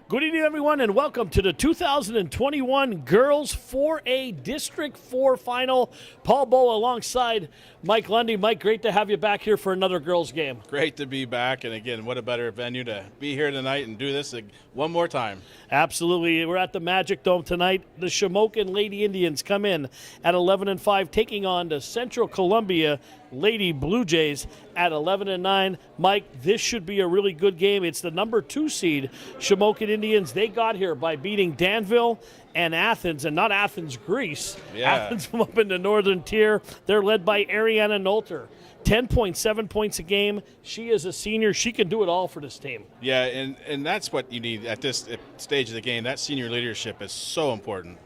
Good evening, everyone, and welcome to the 2021 Girls 4A District 4 Final. Paul Bow alongside Mike Lundy. Mike, great to have you back here for another girls game. Great to be back, and again, what a better venue to be here tonight and do this one more time. Absolutely. We're at the Magic Dome tonight. The Shamokin Lady Indians come in at 11-5, taking on the Central Columbia Lady Blue Jays at 11-9. Mike, this should be a really good game. It's the number 2 seed, Shamokin Indians. They got here by beating Danville and Athens, and not Athens, Greece. Yeah. Athens from up in the northern tier. They're led by Ariana Nolter. 10.7 points a game. She is a senior. She can do it all for this team. Yeah, and that's what you need at this stage of the game. That senior leadership is so important.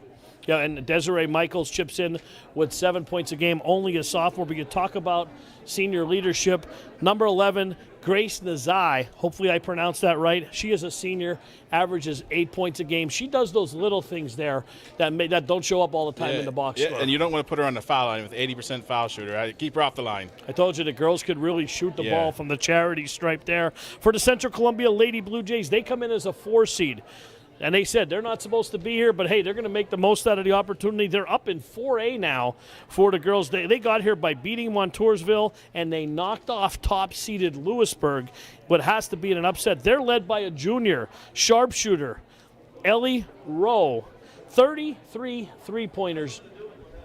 Yeah, and Desiree Michaels chips in with 7 points a game, only a sophomore. But you talk about senior leadership. Number 11, Grace Nazai. Hopefully I pronounced that right. She is a senior, averages 8 points a game. She does those little things there that don't show up all the time in the box score. And you don't want to put her on the foul line with 80% foul shooter. Right? Keep her off the line. I told you the girls could really shoot the ball from the charity stripe there. For the Central Columbia Lady Blue Jays, they come in as a 4 seed. And they said they're not supposed to be here, but, hey, they're going to make the most out of the opportunity. They're up in 4A now for the girls. They got here by beating Montoursville, and they knocked off top-seeded Lewisburg, what has to be an upset. They're led by a junior sharpshooter, Ellie Rowe. 33 three-pointers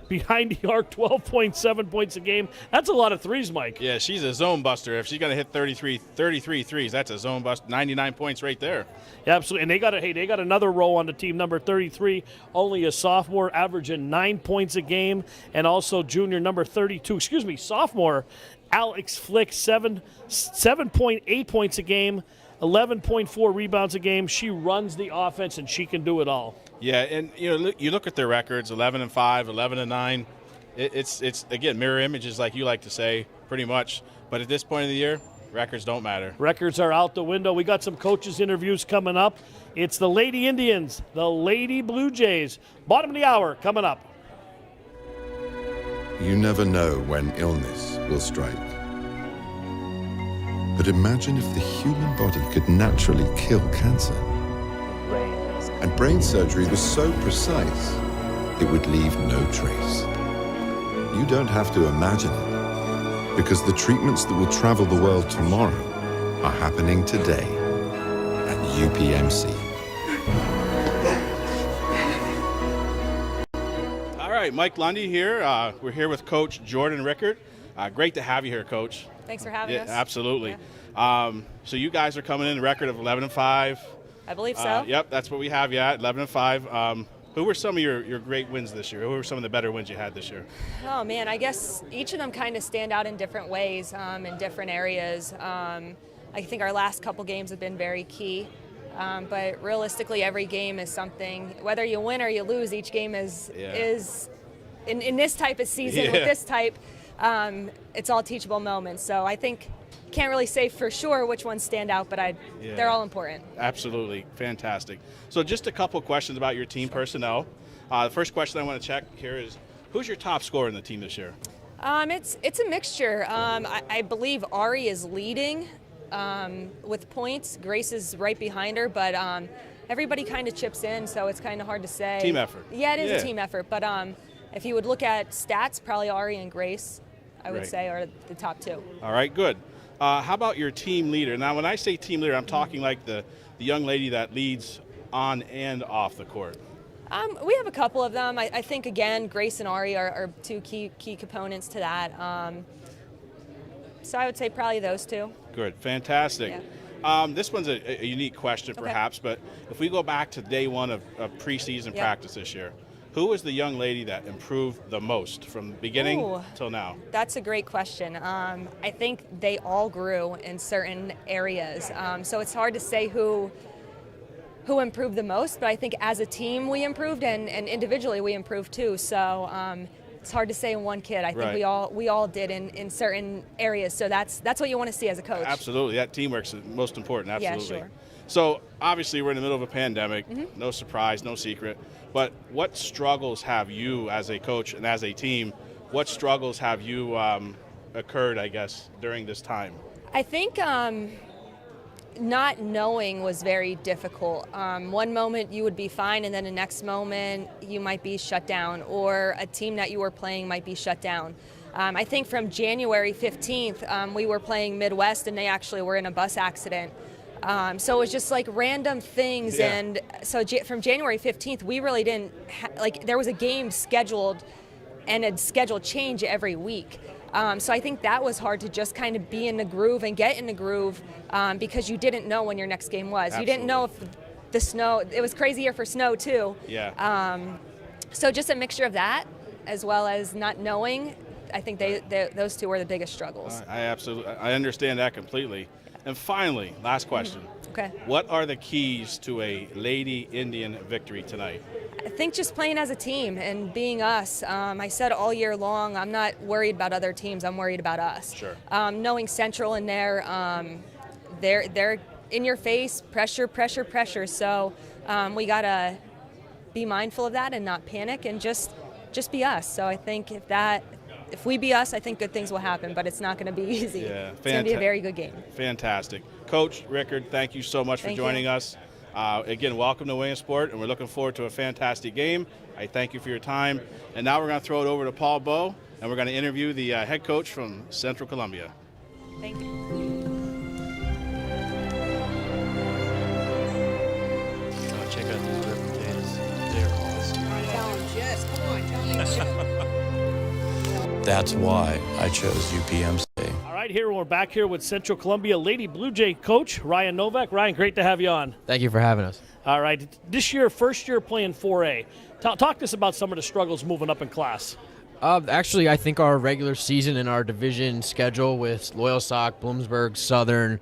behind the arc, 12.7 points a game. That's a lot of threes, Mike. Yeah, she's a zone buster. If she's going to hit 33 threes, that's a zone bust. 99 points right there. Yeah, absolutely. And they got another row on the team, number 33, only a sophomore, averaging 9 points a game, and also junior number 32, sophomore Alex Flick, 7.8 points a game, 11.4 rebounds a game. She runs the offense, and she can do it all. Yeah, and you look at their records, 11-5, 11-9. It's again mirror images, like you like to say, pretty much. But at this point of the year, records don't matter. Records are out the window. We got some coaches' interviews coming up. It's the Lady Indians, the Lady Blue Jays. Bottom of the hour coming up. You never know when illness will strike. But imagine if the human body could naturally kill cancer. And brain surgery was so precise, it would leave no trace. You don't have to imagine it, because the treatments that will travel the world tomorrow are happening today at UPMC. All right, Mike Lundy here. We're here with Coach Jordan Rickert. Great to have you here, Coach. Thanks for having us. Absolutely. Yeah. So you guys are coming in a record of 11-5. I believe so. Yep, that's what we have you at, 11-5. Who were some of your great wins this year? Who were some of the better wins you had this year? Oh, man, I guess each of them kind of stand out in different ways, in different areas. I think our last couple games have been very key. But realistically, every game is something. Whether you win or you lose, each game is in this type of season, with this type, it's all teachable moments. So I think can't really say for sure which ones stand out, but they're all important. Absolutely. Fantastic. So just a couple questions about your team personnel. The first question I want to check here is, who's your top scorer in the team this year? It's a mixture. I believe Ari is leading with points. Grace is right behind her, but everybody kind of chips in, so it's kind of hard to say. Team effort. Yeah, it is a team effort, but if you would look at stats, probably Ari and Grace, I would say, are the top two. All right, good. How about your team leader? Now, when I say team leader, I'm talking like the young lady that leads on and off the court. We have a couple of them. I think, again, Grace and Ari are two key components to that. So I would say probably those two. Good. Fantastic. Yeah. This one's a unique question, perhaps, but if we go back to day one of preseason practice this year, who was the young lady that improved the most from the beginning till now? That's a great question. I think they all grew in certain areas. So it's hard to say who improved the most, but I think as a team we improved, and individually we improved too. So it's hard to say in one kid. I think we all did in certain areas. So that's what you want to see as a coach. Absolutely. That teamwork's most important. Absolutely. Yeah, sure. So obviously we're in the middle of a pandemic. No surprise, no secret. But what struggles have you as a coach and as a team, what struggles have you occurred, I guess, during this time? I think not knowing was very difficult. One moment you would be fine, and then the next moment you might be shut down, or a team that you were playing might be shut down. I think from January 15th, we were playing Midwest, and they actually were in a bus accident. So it was just like random things, and so from January 15th, we really didn't there was a game scheduled, and a schedule change every week. So I think that was hard to just kind of be in the groove and get in the groove, because you didn't know when your next game was. Absolutely. You didn't know if the snow, it was crazy here for snow too. Yeah. So just a mixture of that, as well as not knowing. I think those two were the biggest struggles. I understand that completely. And finally, last question. Okay. What are the keys to a Lady Indian victory tonight? I think just playing as a team and being us. I said all year long, I'm not worried about other teams. I'm worried about us. Sure. Knowing Central in there, they're in your face, pressure. So we gotta be mindful of that and not panic and just be us. So I think if we be us, I think good things will happen, but it's not going to be easy. Yeah, it's going to be a very good game. Fantastic. Coach Rickard, thank you so much for joining us. Again, welcome to Williamsport, and we're looking forward to a fantastic game. I thank you for your time. And now we're going to throw it over to Paul Bowe, and we're going to interview the head coach from Central Columbia. Thank you. Check out these Webb potatoes. They're awesome. Tell him, Jess, come on, tell him Jess. That's why I chose UPMC. All right, we're back here with Central Columbia Lady Blue Jay coach Ryan Novak. Ryan, great to have you on. Thank you for having us. All right, this year, first year playing 4A. Talk to us about some of the struggles moving up in class. Actually, I think our regular season and our division schedule with Loyalsock, Bloomsburg, Southern,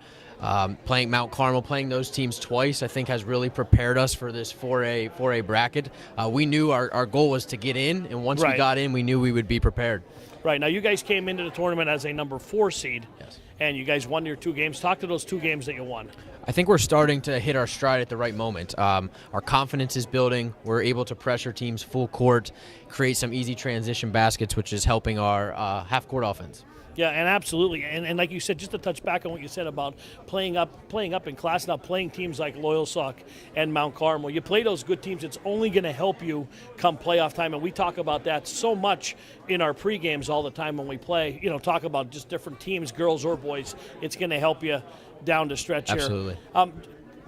playing Mount Carmel, playing those teams twice, I think has really prepared us for this 4A bracket. We knew our goal was to get in, and once we got in, we knew we would be prepared. Right. Now, you guys came into the tournament as a number 4 seed, yes, and you guys won your 2 games. Talk to those 2 games that you won. I think we're starting to hit our stride at the right moment. Our confidence is building. We're able to pressure teams full court, create some easy transition baskets, which is helping our half-court offense. Yeah, and absolutely. And like you said, just to touch back on what you said about playing up in class, now playing teams like Loyalsock and Mount Carmel. You play those good teams, it's only going to help you come playoff time. And we talk about that so much in our pre-games all the time when we play. Talk about just different teams, girls or boys. It's going to help you down the stretch here. Absolutely.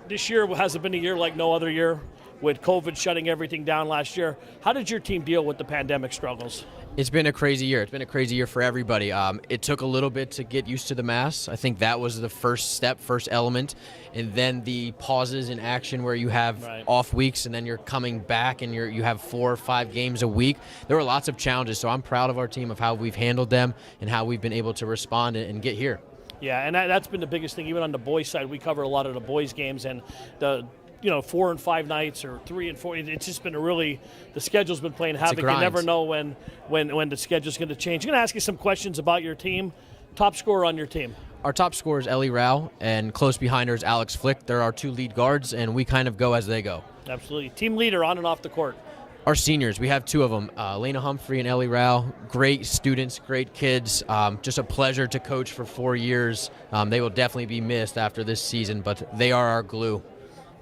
This year hasn't been a year like no other year with COVID shutting everything down last year. How did your team deal with the pandemic struggles? It's been a crazy year. It's been a crazy year for everybody. It took a little bit to get used to the masks. I think that was the first step, first element. And then the pauses in action where you have off weeks and then you're coming back and you have 4 or 5 games a week. There were lots of challenges. So I'm proud of our team of how we've handled them and how we've been able to respond and get here. Yeah, and that's been the biggest thing. Even on the boys' side, we cover a lot of the boys' games, and the 4 and 5 nights or 3 and 4. It's just been the schedule's been playing havoc. You never know when the schedule's going to change. I'm going to ask you some questions about your team. Top scorer on your team? Our top scorer is Ellie Rao, and close behind her is Alex Flick. They're our 2 lead guards, and we kind of go as they go. Absolutely. Team leader on and off the court? Our seniors, we have 2 of them, Lena Humphrey and Ellie Rao. Great students, great kids. Just a pleasure to coach for 4 years. They will definitely be missed after this season, but they are our glue.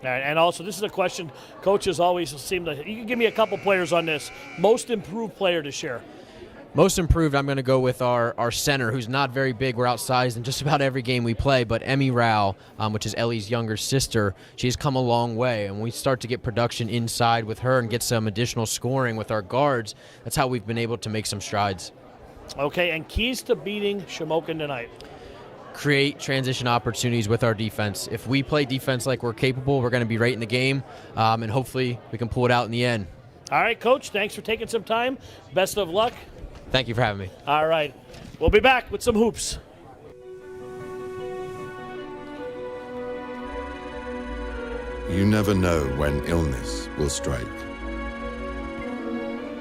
And also, this is a question coaches always seem to – you can give me a couple players on this. Most improved player this year? Most improved, I'm going to go with our center, who's not very big. We're outsized in just about every game we play. But Emmy Rao, which is Ellie's younger sister, she's come a long way. And we start to get production inside with her and get some additional scoring with our guards. That's how we've been able to make some strides. Okay, and keys to beating Shamokin tonight? Create transition opportunities with our defense. If we play defense like we're capable, we're going to be right in the game, and hopefully we can pull it out in the end. All right, Coach, thanks for taking some time. Best of luck. Thank you for having me. All right. We'll be back with some hoops. You never know when illness will strike.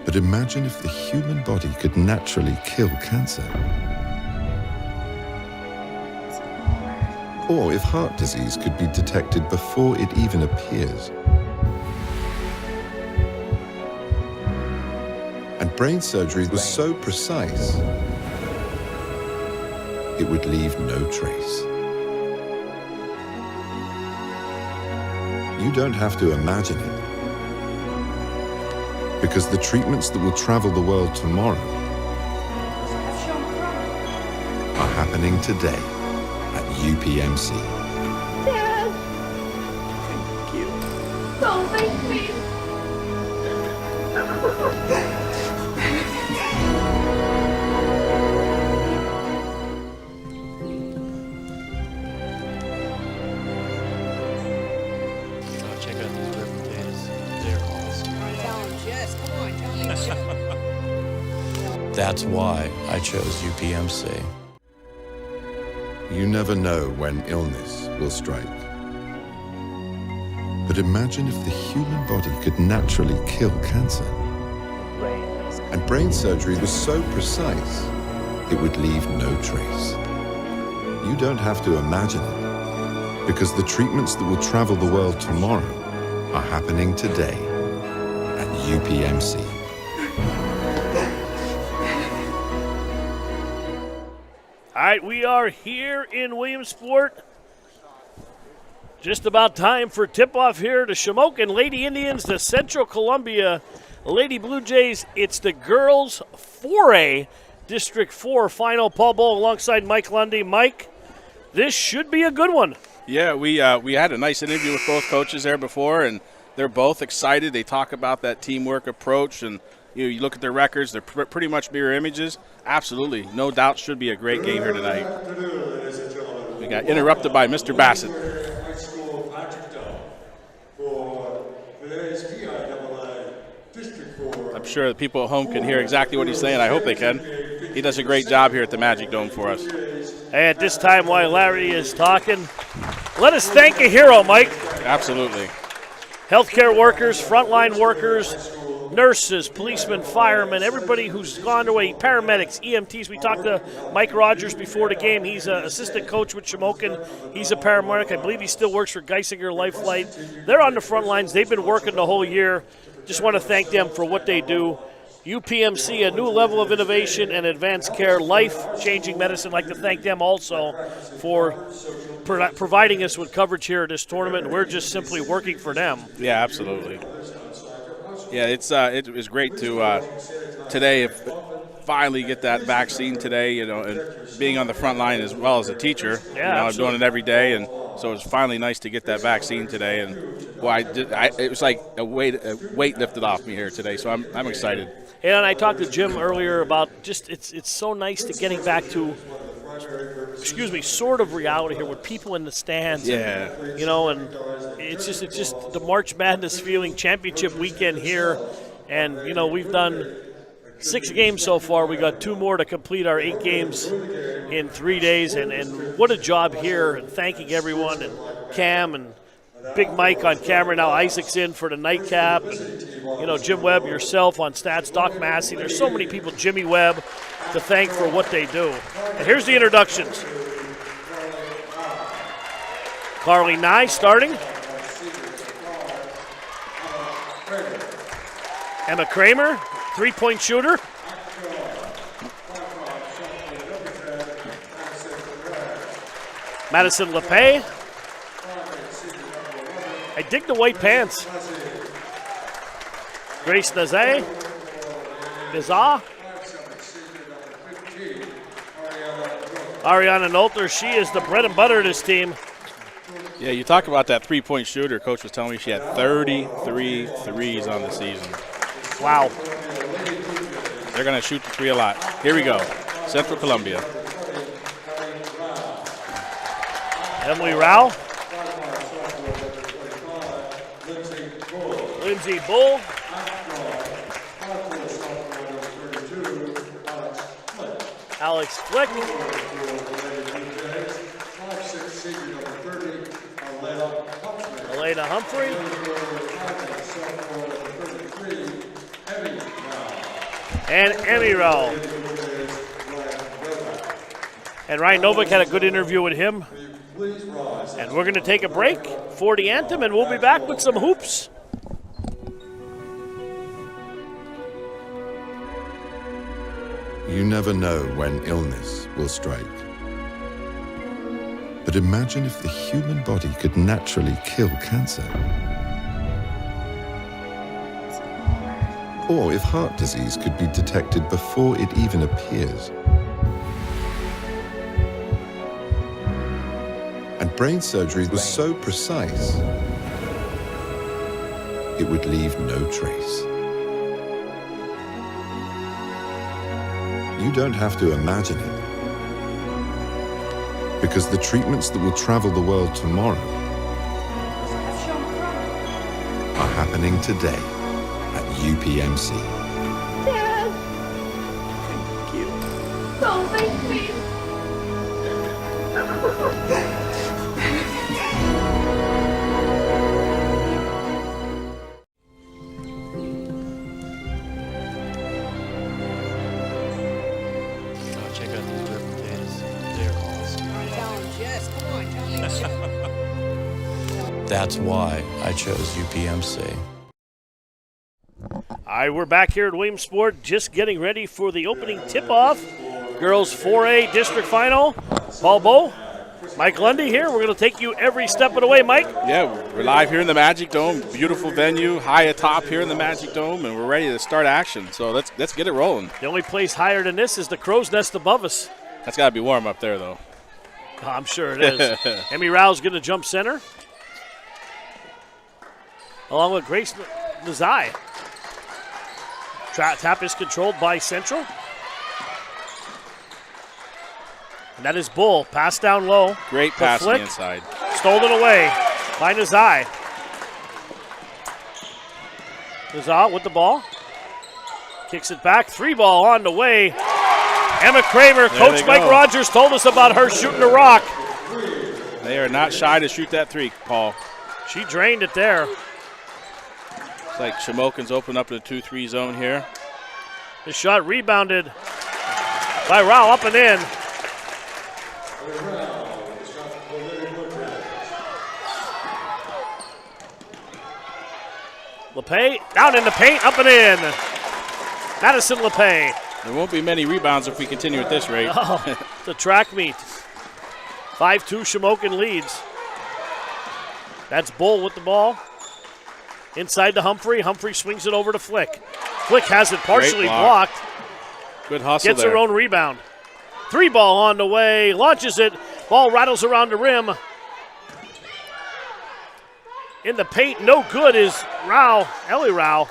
But imagine if the human body could naturally kill cancer. Or if heart disease could be detected before it even appears. And brain surgery was so precise, it would leave no trace. You don't have to imagine it. Because the treatments that will travel the world tomorrow are happening today at UPMC. Dad! Thank you. Don't make me. Check out these river potatoes. They're awesome. Tell him, Jess. Come on, tell him you should. That's why I chose UPMC. You never know when illness will strike. But imagine if the human body could naturally kill cancer. And brain surgery was so precise, it would leave no trace. You don't have to imagine it, because the treatments that will travel the world tomorrow are happening today at UPMC. All right, we are here in Williamsport. Just about time for tip-off here to Shamokin Lady Indians, the Central Columbia Lady Blue Jays. It's the girls 4A District 4 final. Paul Bowl alongside Mike Lundy. Mike, this should be a good one. Yeah, we had a nice interview with both coaches there before, and they're both excited. They talk about that teamwork approach, and you look at their records, they're pretty much mirror images. Absolutely, no doubt should be a great game here tonight. We got interrupted by Mr. Bassett. I'm sure the people at home can hear exactly what he's saying. I hope they can. He does a great job here at the Magic Dome for us. Hey, at this time, while Larry is talking, let us thank a hero, Mike. Absolutely. Healthcare workers, frontline workers, nurses, policemen, firemen, everybody who's gone away, paramedics, EMTs. We talked to Mike Rogers before the game. He's an assistant coach with Shamokin. He's a paramedic. I believe he still works for Geisinger Life Flight. They're on the front lines. They've been working the whole year. Just want to thank them for what they do. UPMC, a new level of innovation and advanced care, life-changing medicine. I'd like to thank them also for providing us with coverage here at this tournament. We're just simply working for them. Yeah, absolutely. Yeah, it was great to today finally get that vaccine today. And being on the front line as well as a teacher. Yeah, I'm doing it every day, and so it's finally nice to get that vaccine today. And it was like a weight lifted off me here today. So I'm excited. And I talked to Jim earlier about just it's so nice to getting back to, sort of reality here with people in the stands. Yeah. And it's just the March Madness feeling, championship weekend here. And, we've done 6 games so far. We got 2 more to complete our 8 games in 3 days. And what a job here. And thanking everyone, and Cam and Big Mike on camera. Now Isaac's in for the nightcap. And, Jim Webb, yourself on stats, Doc Massey. There's so many people, Jimmy Webb, to thank for what they do. And here's the introductions. Carly Nye starting. Emma Kramer, 3-point shooter. Madison LePay. I dig the white pants. Grace Nazay. Bizarre. Ariana Nolter, she is the bread and butter of this team. Yeah, you talk about that 3-point shooter. Coach was telling me she had 33 threes on the season. Wow. They're going to shoot the 3 a lot. Here we go. Central Columbia. Emily Rao. Lindsay Bull. Alex Flick. Elena Humphrey. And Emmy Rao. And Ryan Novak had a good interview with him. And we're going to take a break for the anthem, and we'll be back with some hoops. You never know when illness will strike. But imagine if the human body could naturally kill cancer. or if heart disease could be detected before it even appears. And brain surgery was so precise, it would leave no trace. You don't have to imagine it, because the treatments that will travel the world tomorrow are happening today at UPMC. Dad! Thank you. Don't make me! Oh, check out these whipped potatoes. They're awesome. Tell him, Jess. Come on, tell him. That's why I chose UPMC. All right, we're back here at Williamsport, just getting ready for the opening tip-off. Girls 4A District Final. Paul Bowe, Mike Lundy here. We're going to take you every step of the way, Mike. Yeah, we're live here in the Magic Dome. Beautiful venue, high atop here in the Magic Dome, and we're ready to start action. So let's get it rolling. The only place higher than this is the crow's nest above us. That's got to be warm up there, though. Oh, I'm sure it is. Emmy Rao's going to jump center, along with Grace Nazai. Tap is controlled by Central. And that is Bull. Pass down low. Great pass on the inside. Stolen away by Nazai. Nazai with the ball. Kicks it back. 3-ball on the way. Emma Kramer. Coach Mike Rogers told us about her shooting the rock. They are not shy to shoot that three, Paul. She drained it there. It's like Shamokin's opened up in the 2-3 zone here. The shot rebounded by Rao, up and in. LePay down in the paint, up and in. Madison LePay. There won't be many rebounds if we continue at this rate. Oh, the track meet. 5-2 Shamokin leads. That's Bull with the ball. Inside to Humphrey. Humphrey swings it over to Flick. Flick has it partially blocked. Good hustle Gets there. her own rebound. 3-ball on the way. Launches it. Ball rattles around the rim. In the paint, no good is Rao, Ellie Rao.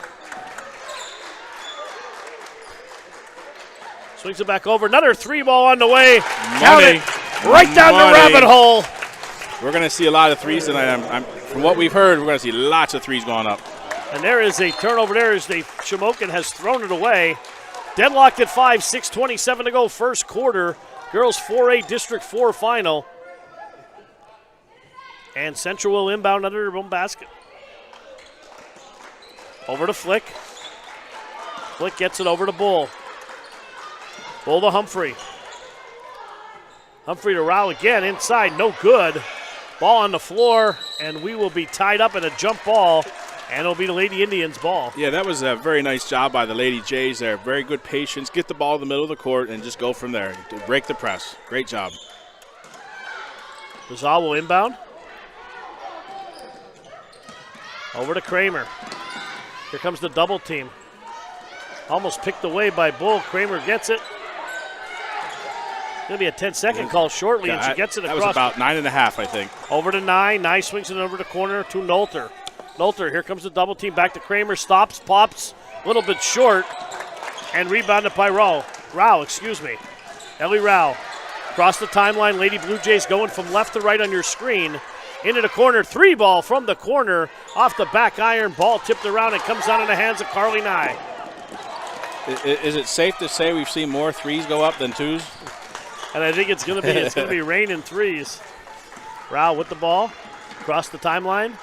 Swings it back over. Another 3-ball on the way. Count it. Right down the rabbit hole. We're going to see a lot of threes tonight. From what we've heard, we're going to see lots of threes going up. And there is a turnover there as Shamokin has thrown it away. Deadlocked at 5, 6:27 to go, first quarter. Girls 4A District 4 final. And Central will inbound under their own basket. Over to Flick. Flick gets it over to Bull. Bull to Humphrey. Humphrey to Rao again, inside, no good. Ball on the floor, and we will be tied up in a jump ball, and it'll be the Lady Indians' ball. Yeah, that was a very nice job by the Lady Jays there. Very good patience. Get the ball in the middle of the court and just go from there. Break the press. Great job. Lazal will inbound. Over to Kramer. Here comes the double team. Almost picked away by Bull. Kramer gets it. Going to be a 10-second call shortly, and she gets it across. That was about 9.5, I think. Over to 9. 9 swings it over the corner to Nolter. Nolter, here comes the double team. Back to Kramer. Stops, pops. A little bit short. And rebounded by Rao. Ellie Rao. Across the timeline. Lady Blue Jays going from left to right on your screen. Into the corner. 3-ball from the corner. Off the back iron. Ball tipped around. It comes out in the hands of Carly Nye. Is it safe to say we've seen more threes go up than twos? And I think it's going to be raining threes. Rao with the ball. Across the timeline.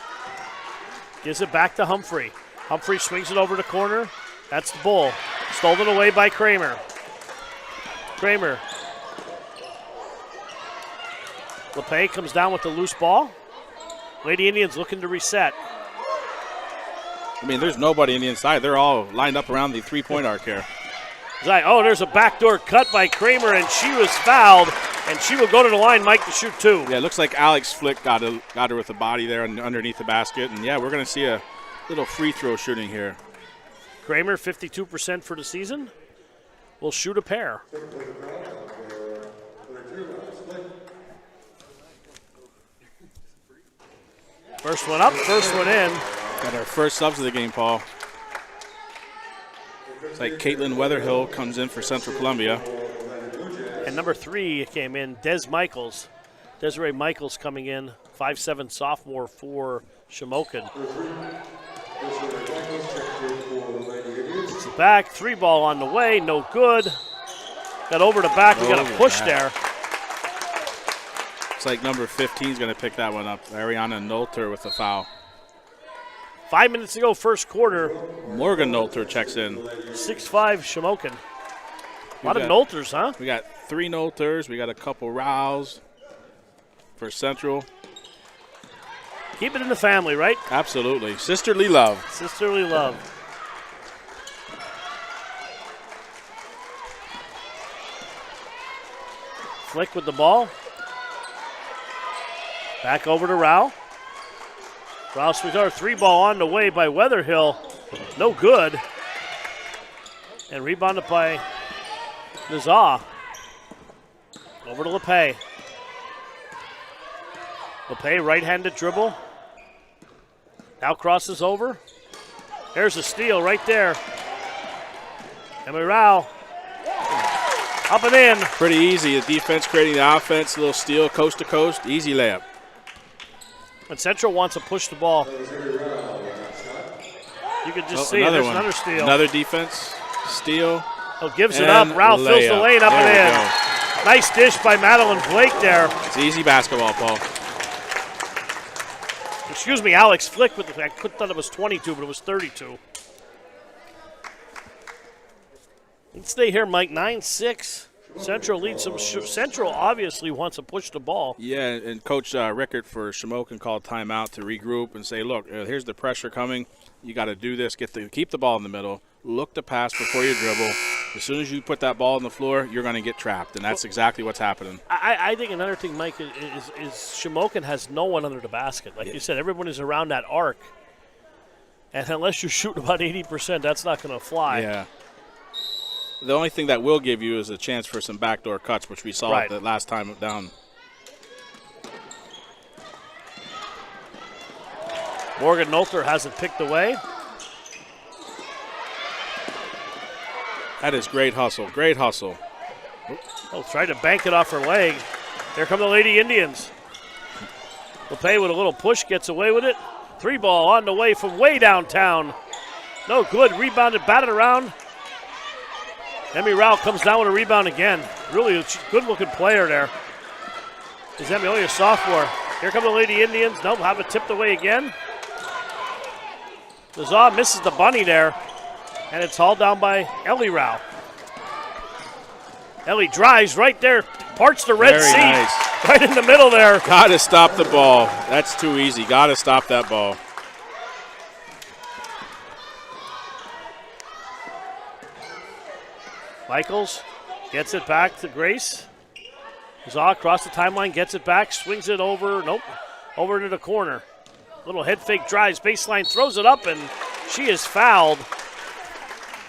Gives it back to Humphrey. Humphrey swings it over the corner. That's the Bull. Stolen away by Kramer. Kramer. LePay comes down with the loose ball. Lady Indians looking to reset. I mean, there's nobody on the inside. They're all lined up around the three-point arc here. There's a backdoor cut by Kramer, and she was fouled, and she will go to the line, Mike, to shoot 2. Yeah, it looks like Alex Flick got her with the body there underneath the basket. And, yeah, we're going to see a little free throw shooting here. Kramer, 52% for the season, will shoot a pair. First one up, first one in. Got our first subs of the game, Paul. It's like Caitlin Weatherhill comes in for Central Columbia. And number 3 came in, Desiree Michaels coming in, 5'7" sophomore for Shamokin. It's back, 3 ball on the way, no good. Got over the back, we got a push there. Looks like number 15 is going to pick that one up. Ariana Nolter with the foul. 5 minutes to go, first quarter. Morgan Nolter checks in. 6'5" Shamokin. A lot of Nolters, huh? We got 3 Nolters. We got a couple Rows for Central. Keep it in the family, right? Absolutely. Sisterly love. Sisterly love. Flick with the ball. Back over to Rao. Rao swings our 3 ball on the way by Weatherhill. No good. And rebounded by Nazar. Over to LePay. LePay, right-handed dribble. Now crosses over. There's a steal right there. Emily Rao. Up and in. Pretty easy. The defense creating the offense. A little steal, coast to coast. Easy layup. And Central wants to push the ball. You can just see it. There's another steal. Another defense steal. Oh, gives it up. Rao fills the lane up and in. Go. Nice dish by Madeline Blake there. It's easy basketball, Paul. Excuse me, Alex Flick with the. I thought it was 22, but it was 32. Let's stay here, Mike. 9-6. Central leads some. Central obviously wants to push the ball. Yeah, and Coach Rickert for Shamokin called timeout to regroup and say, look, here's the pressure coming. You got to do this. Keep the ball in the middle. Look to pass before you dribble. As soon as you put that ball on the floor, you're going to get trapped, and that's exactly what's happening. I think another thing, Mike, is Shamokin has no one under the basket. Like you said, everyone is around that arc. And unless you shoot about 80%, that's not going to fly. Yeah. The only thing that will give you is a chance for some backdoor cuts, which we saw the last time down. Morgan Nolter hasn't picked away. That is great hustle. Great hustle. Oh, tried to bank it off her leg. Here come the Lady Indians. LePay with a little push gets away with it. 3 ball on the way from way downtown. No good. Rebounded, batted around. Emmy Rao comes down with a rebound again. Really a good-looking player there. Is Emmy only a sophomore? Here come the Lady Indians. Nope, have it tipped away again. Nazar misses the bunny there, and it's hauled down by Ellie Rao. Ellie drives right there, parts the red seat. Nice. Right in the middle there. Got to stop the ball. That's too easy. Got to stop that ball. Michaels gets it back to Grace. Zaw across the timeline, gets it back, swings it over. Nope. Over into the corner. Little head fake drives, baseline, throws it up, and she is fouled.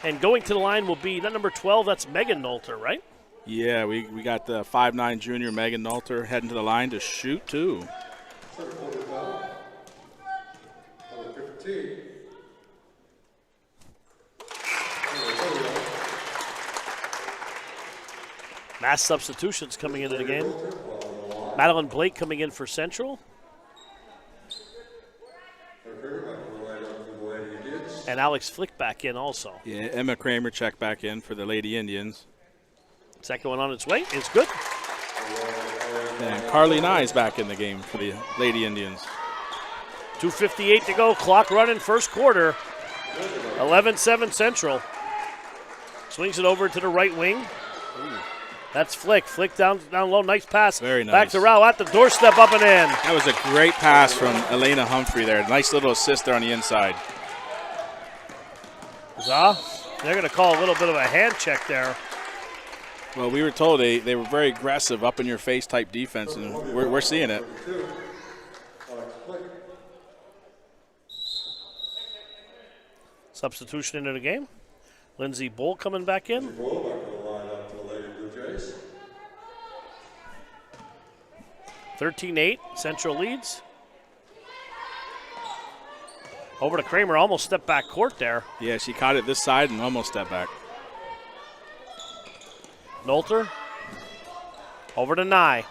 And going to the line will be that number 12, that's Megan Nolter, right? Yeah, we got the 5'9" junior Megan Nolter heading to the line to shoot, too. Mass substitutions coming into the game. Madeline Blake coming in for Central. And Alex Flick back in also. Yeah, Emma Kramer checked back in for the Lady Indians. Second one on its way is good. And Carly Nye's back in the game for the Lady Indians. 2:58 to go, clock running, first quarter. 11-7 Central. Swings it over to the right wing. Ooh. That's Flick. Flick down low. Nice pass. Very nice. Back to Rao at the doorstep, up and in. That was a great pass from Elena Humphrey there. Nice little assist there on the inside. They're going to call a little bit of a hand check there. Well, we were told they were very aggressive, up-in-your-face type defense, and we're seeing it. Substitution into the game. Lindsey Bull coming back in. 13-8, Central leads. Over to Kramer, almost stepped back court there. Yeah, she caught it this side and almost stepped back. Noelter. Over to Nye.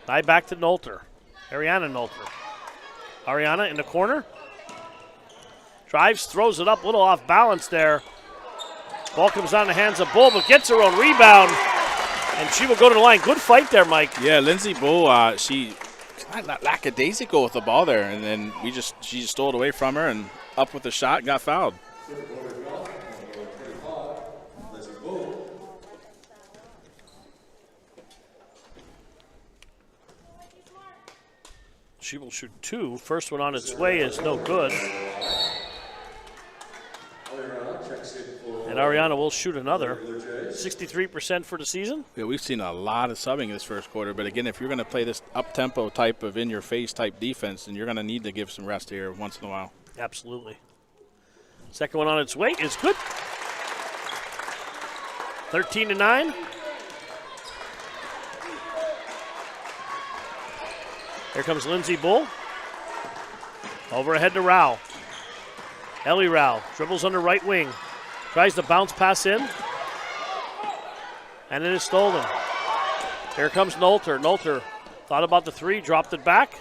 Nye back to Noelter. Ariana Noelter. Ariana in the corner. Drives, throws it up, a little off balance there. Ball comes on the hands of Bull, but gets her own rebound, and she will go to the line. Good fight there, Mike. Yeah, Lindsey Bull, she lackadaisical with the ball there, and then she just stole it away from her and up with the shot and got fouled. She will shoot 2. First one on its way is no good. And Ariana will shoot another. 63% for the season. Yeah, we've seen a lot of subbing this first quarter, but again, if you're going to play this up-tempo type of in-your-face type defense, then you're going to need to give some rest here once in a while. Absolutely. Second one on its way is good. 13-9. Here comes Lindsey Bull. Over ahead to Rao. Ellie Rao dribbles on the right wing. Tries to bounce pass in. And it is stolen. Here comes Noelter. Noelter thought about the 3, dropped it back.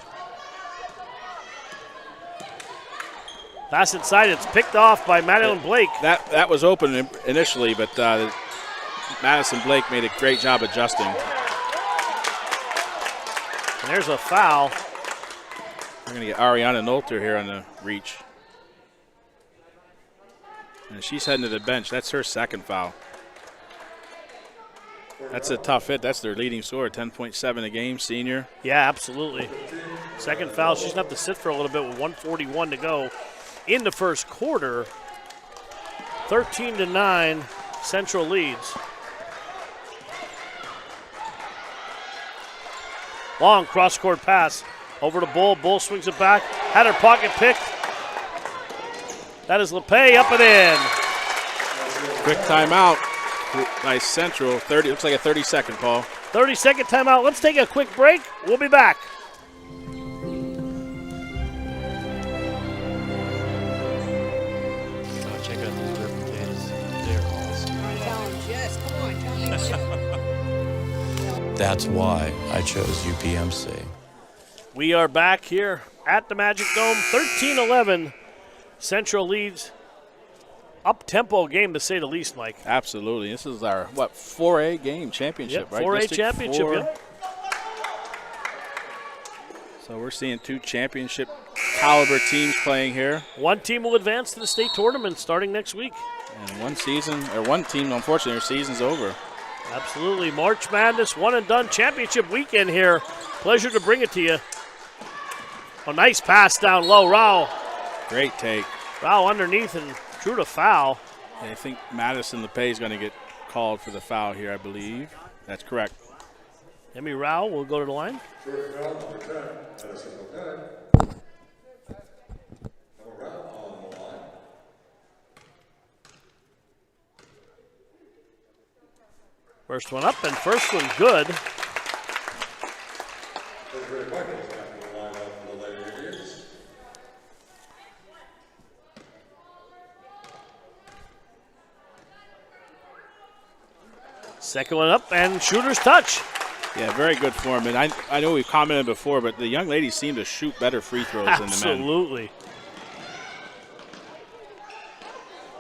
Pass inside, it's picked off by Madeline Blake. That was open initially, but Madison Blake made a great job adjusting. And there's a foul. We're going to get Ariana Noelter here on the reach. And she's heading to the bench. That's her second foul. That's a tough hit. That's their leading scorer, 10.7 a game, senior. Yeah, absolutely. Second foul. She's going to have to sit for a little bit with 1:41 to go in the first quarter. 13-9, Central leads. Long cross-court pass over to Bull. Bull swings it back. Had her pocket picked. That is LePay up and in. Quick timeout. Nice Central. 30. Looks like a 30-second, Paul. 30-second timeout. Let's take a quick break. We'll be back. Check out these red potatoes. They're awesome. Tell him, Jess, come on, tell him. That's why I chose UPMC. We are back here at the Magic Dome. 13-11. Central leads. Up-tempo game, to say the least, Mike. Absolutely. This is our, 4A game championship, right? 4A District championship, 4. yeah. So we're seeing 2 championship caliber teams playing here. One team will advance to the state tournament starting next week. And one team, unfortunately, their season's over. Absolutely. March Madness, one and done championship weekend here. Pleasure to bring it to you. A nice pass down low. Rao. Great take. Rao underneath and drew to foul. And I think Madison LePay is going to get called for the foul here, I believe. That's correct. Emmy Rao will go to the line. First one up and first one good. Second one up and shooter's touch. Yeah, very good form. And I know we've commented before, but the young ladies seem to shoot better free throws than the men. Absolutely.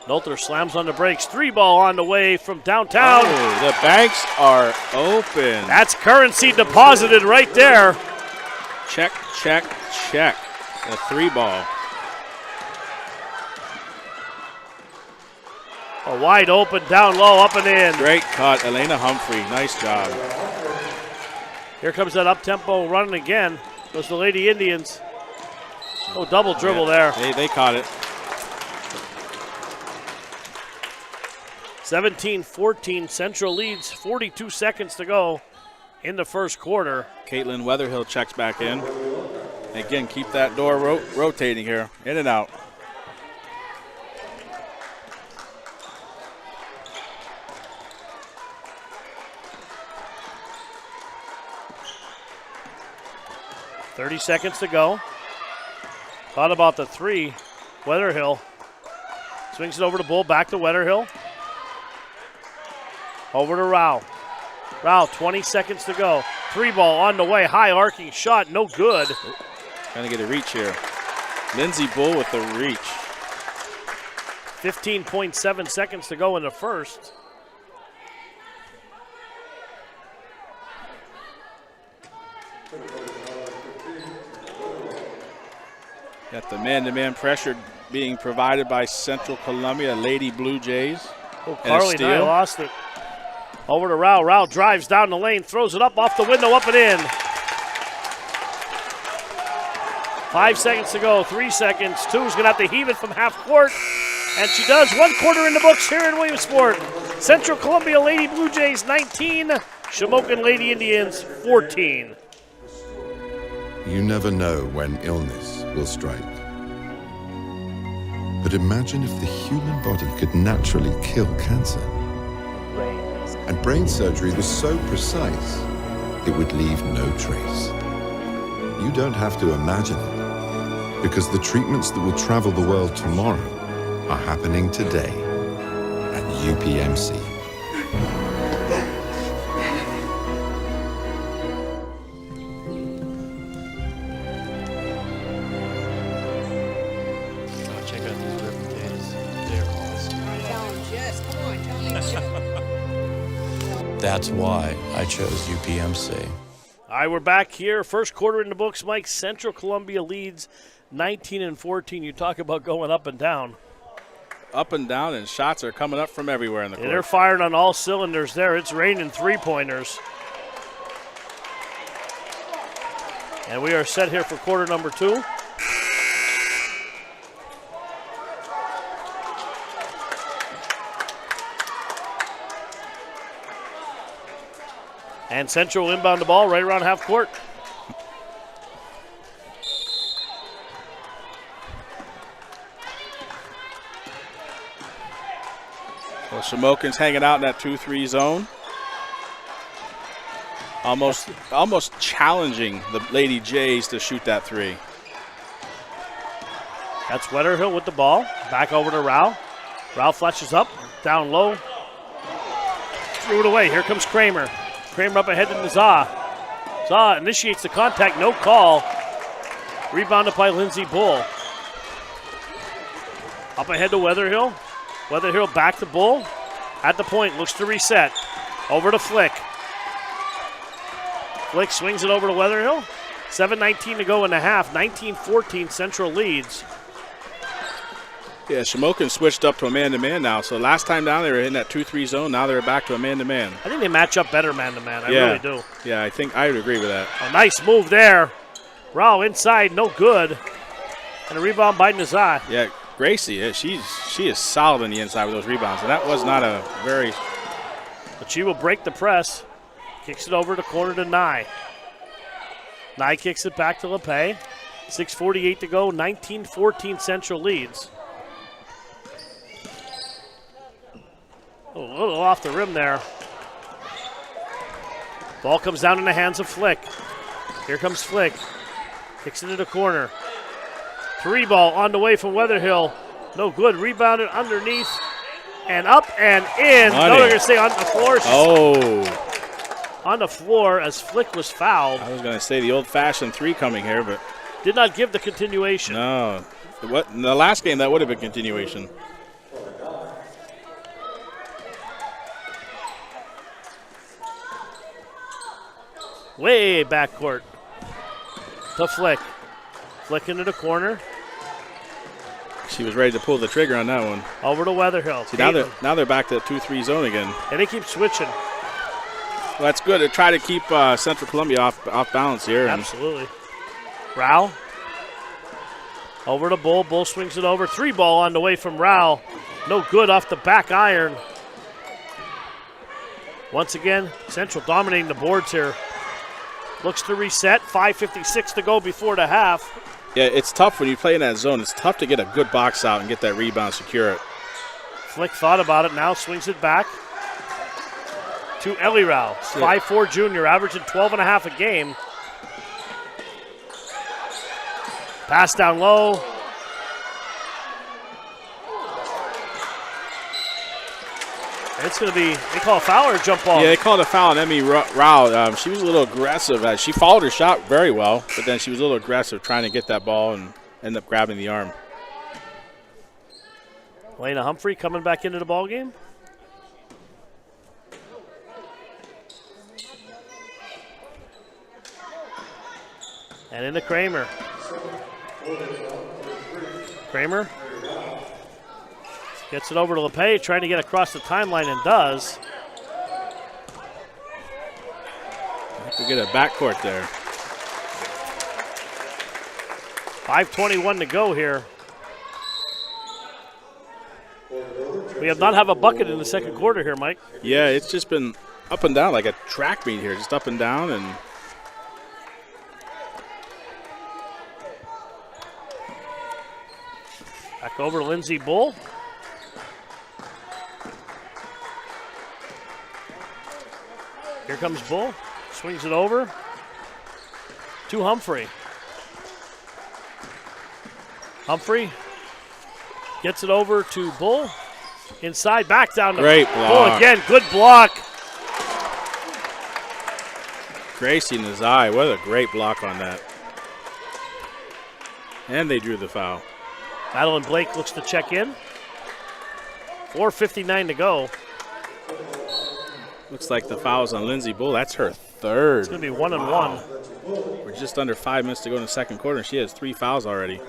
Noelter slams on the brakes. 3-ball on the way from downtown. Oh, the banks are open. That's currency deposited right there. Check, check, check. The 3-ball. A wide open, down low, up and in. Great cut, Elena Humphrey. Nice job. Here comes that up-tempo running again. Goes the Lady Indians. Oh, double dribble there. They caught it. 17-14, Central leads, 42 seconds to go in the first quarter. Caitlin Weatherhill checks back in. Again, keep that door rotating here, in and out. 30 seconds to go. Thought about the three. Weatherhill swings it over to Bull, back to Weatherhill. Over to Rao. Rao, 20 seconds to go. Three ball on the way, high arcing shot, no good. Trying to get a reach here. Lindsey Bull with the reach. 15.7 seconds to go in the first. Got the man-to-man pressure being provided by Central Columbia Lady Blue Jays. Oh, Carly Nye lost it. Over to Rao. Rao drives down the lane, throws it up off the window, up and in. 5 seconds to go, 3 seconds. Two's going to have to heave it from half court. And she does. 1 quarter in the books here in Williamsport. Central Columbia Lady Blue Jays 19, Shamokin Lady Indians 14. You never know when illness will strike. But imagine if the human body could naturally kill cancer. And brain surgery was so precise, it would leave no trace. You don't have to imagine it, because the treatments that will travel the world tomorrow are happening today at UPMC. Check out these rib potatoes. They're awesome. Tell him, Jess. Come on, tell me Jess. That's why I chose UPMC. All right, we're back here. First quarter in the books, Mike. Central Columbia leads 19-14. You talk about going up and down. Up and down, and shots are coming up from everywhere in the court. They're firing on all cylinders there. It's raining three-pointers. And we are set here for quarter number 2. And Central will inbound the ball right around half court. Well, Shamokin's hanging out in that 2-3 zone. Almost challenging the Lady Jays to shoot that three. That's Weatherhill with the ball. Back over to Rao. Rao flashes up, down low. Threw it away. Here comes Kramer. Kramer up ahead to Nazah. Nazah initiates the contact, no call. Rebounded by Lindsey Bull. Up ahead to Weatherhill. Weatherhill back to Bull. At the point, looks to reset. Over to Flick. Flick swings it over to Weatherhill. 7:19 to go in the half. 19-14 Central leads. Yeah, Shamokin switched up to a man-to-man now. So last time down they were in that 2-3 zone. Now they're back to a man-to-man. I think they match up better man-to-man. I really do. Yeah, I think I would agree with that. A nice move there. Rao inside, no good. And a rebound by Nazah. Yeah, Gracie, she is solid on the inside with those rebounds. And that was not a very... But she will break the press. Kicks it over to corner to Nye. Nye kicks it back to LePay. 6:48 to go. 19-14 Central leads. A little off the rim there. Ball comes down in the hands of Flick. Here comes Flick. Kicks it into the corner. Three ball on the way from Weatherhill. No good. Rebounded underneath and up and in. No, they're going to stay on the floor. On the floor as Flick was fouled. I was going to say the old-fashioned three coming here, but did not give the continuation. No. In the last game, that would have been continuation. Way backcourt to Flick. Flick into the corner. She was ready to pull the trigger on that one. Over to Weatherhill. See, now they're back to the 2-3 zone again. And they keep switching. Well, that's good to try to keep Central Columbia off balance here. Absolutely. Rao. Over to Bull. Bull swings it over. Three ball on the way from Rao. No good off the back iron. Once again, Central dominating the boards here. Looks to reset. 5:56 to go before the half. Yeah, it's tough when you play in that zone. It's tough to get a good box out and get that rebound, secure it. Flick thought about it now, swings it back to Ellie Rao. 5'4" junior, averaging 12.5 a game. Pass down low. It's going to be, they call a foul or a jump ball? Yeah, they called a foul on Emmy Rao. She was a little aggressive. She followed her shot very well, but then she was a little aggressive trying to get that ball and ended up grabbing the arm. Lena Humphrey coming back into the ball game. And into Kramer. Kramer gets it over to LePay, trying to get across the timeline, and does. We get a backcourt there. 5:21 to go here. We have not have a bucket in the second quarter here, Mike. Yeah, it's just been up and down like a track meet here, just up and down. And back over to Lindsey Bull. Here comes Bull. Swings it over to Humphrey. Humphrey gets it over to Bull. Inside, back down to great block. Bull again. Good block. Gracie Nazai, what a great block on that. And they drew the foul. Madeline Blake looks to check in. 4:59 to go. Looks like the foul's on Lindsey Bull. That's her third. It's going to be 1 and 1. We're just under 5 minutes to go in the second quarter, and she has 3 fouls already. I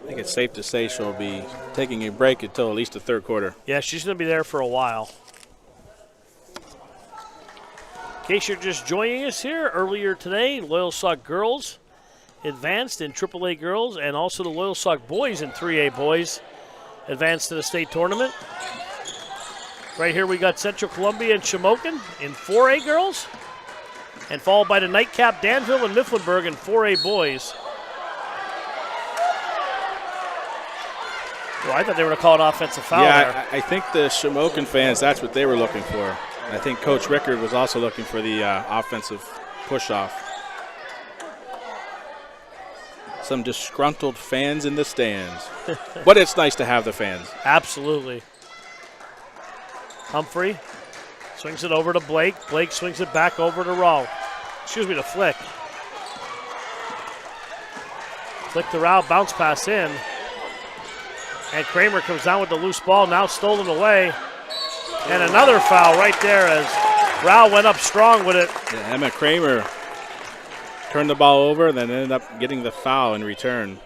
think it's safe to say she'll be taking a break until at least the third quarter. Yeah, she's going to be there for a while. In case you're just joining us here, earlier today, Loyal Sock girls advanced in AAA girls, and also the Loyal Sock boys in 3A boys advanced to the state tournament. Right here we got Central Columbia and Shamokin in 4A girls, and followed by the nightcap Danville and Mifflinburg in 4A boys. Well, I thought they were going to call an offensive foul there. I think the Shamokin fans, that's what they were looking for. I think Coach Rickard was also looking for the offensive push-off. Some disgruntled fans in the stands. But it's nice to have the fans. Absolutely. Humphrey swings it over to Blake. Blake swings it back over to Rao. Excuse me, to Flick. Flick to Rao, bounce pass in. And Kramer comes down with the loose ball, now stolen away. And another foul right there as Rao went up strong with it. Yeah, Emma Kramer turned the ball over and then ended up getting the foul in return.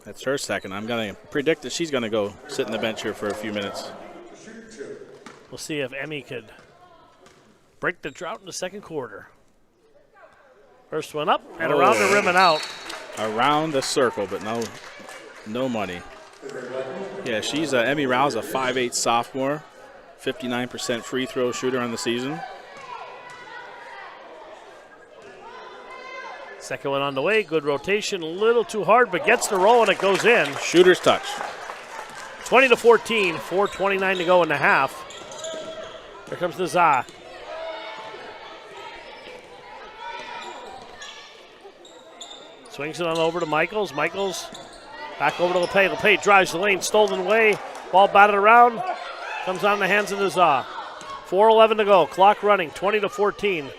That's her second. I'm going to predict that she's going to go sit in the bench here for a few minutes. We'll see if Emmy could break the drought in the second quarter. First one up and around the rim and out. Around the circle, but no money. Yeah, she's Emmy Rao's a 5'8" sophomore, 59% free throw shooter on the season. Second one on the way, good rotation, a little too hard, but gets the roll and it goes in. Shooter's touch. 20-14, 4:29 to go in the half. Here comes Nazar. Swings it on over to Michaels. Michaels back over to LePay. LePay drives the lane, stolen away. Ball batted around. Comes on the hands of Nazar. 4:11 to go. Clock running, 20-14.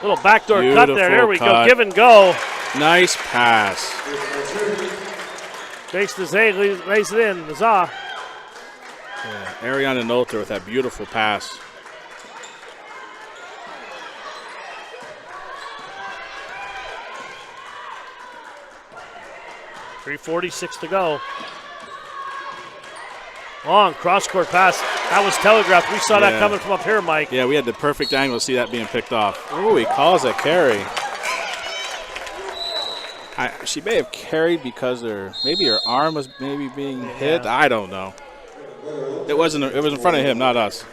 Little backdoor cut there. There we go. Give and go. Nice pass. Grace Nazar lays it in. Nazar. Yeah, Ariana Nolter with that beautiful pass. .346 to go. Long cross-court pass. That was telegraphed. We saw that coming from up here, Mike. Yeah, we had the perfect angle to see that being picked off. Oh, he calls a carry. She may have carried because maybe her arm was maybe being hit. I don't know. It was in front of him, not us.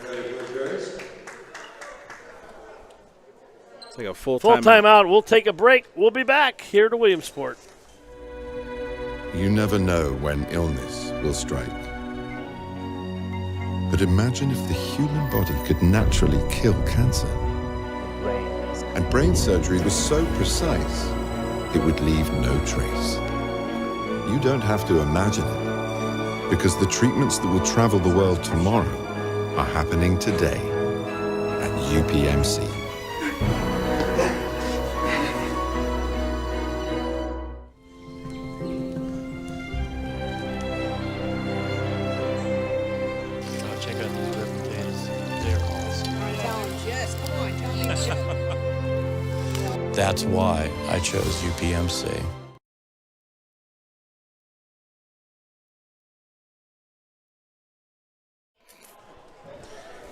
It's like a full timeout. We'll take a break. We'll be back here to Williamsport. You never know when illness will strike. But imagine if the human body could naturally kill cancer. And brain surgery was so precise, it would leave no trace. You don't have to imagine it, because the treatments that will travel the world tomorrow are happening today at UPMC. Check out these rib potatoes. They're awesome. Tell him, Jess, come on, tell him. That's why I chose UPMC.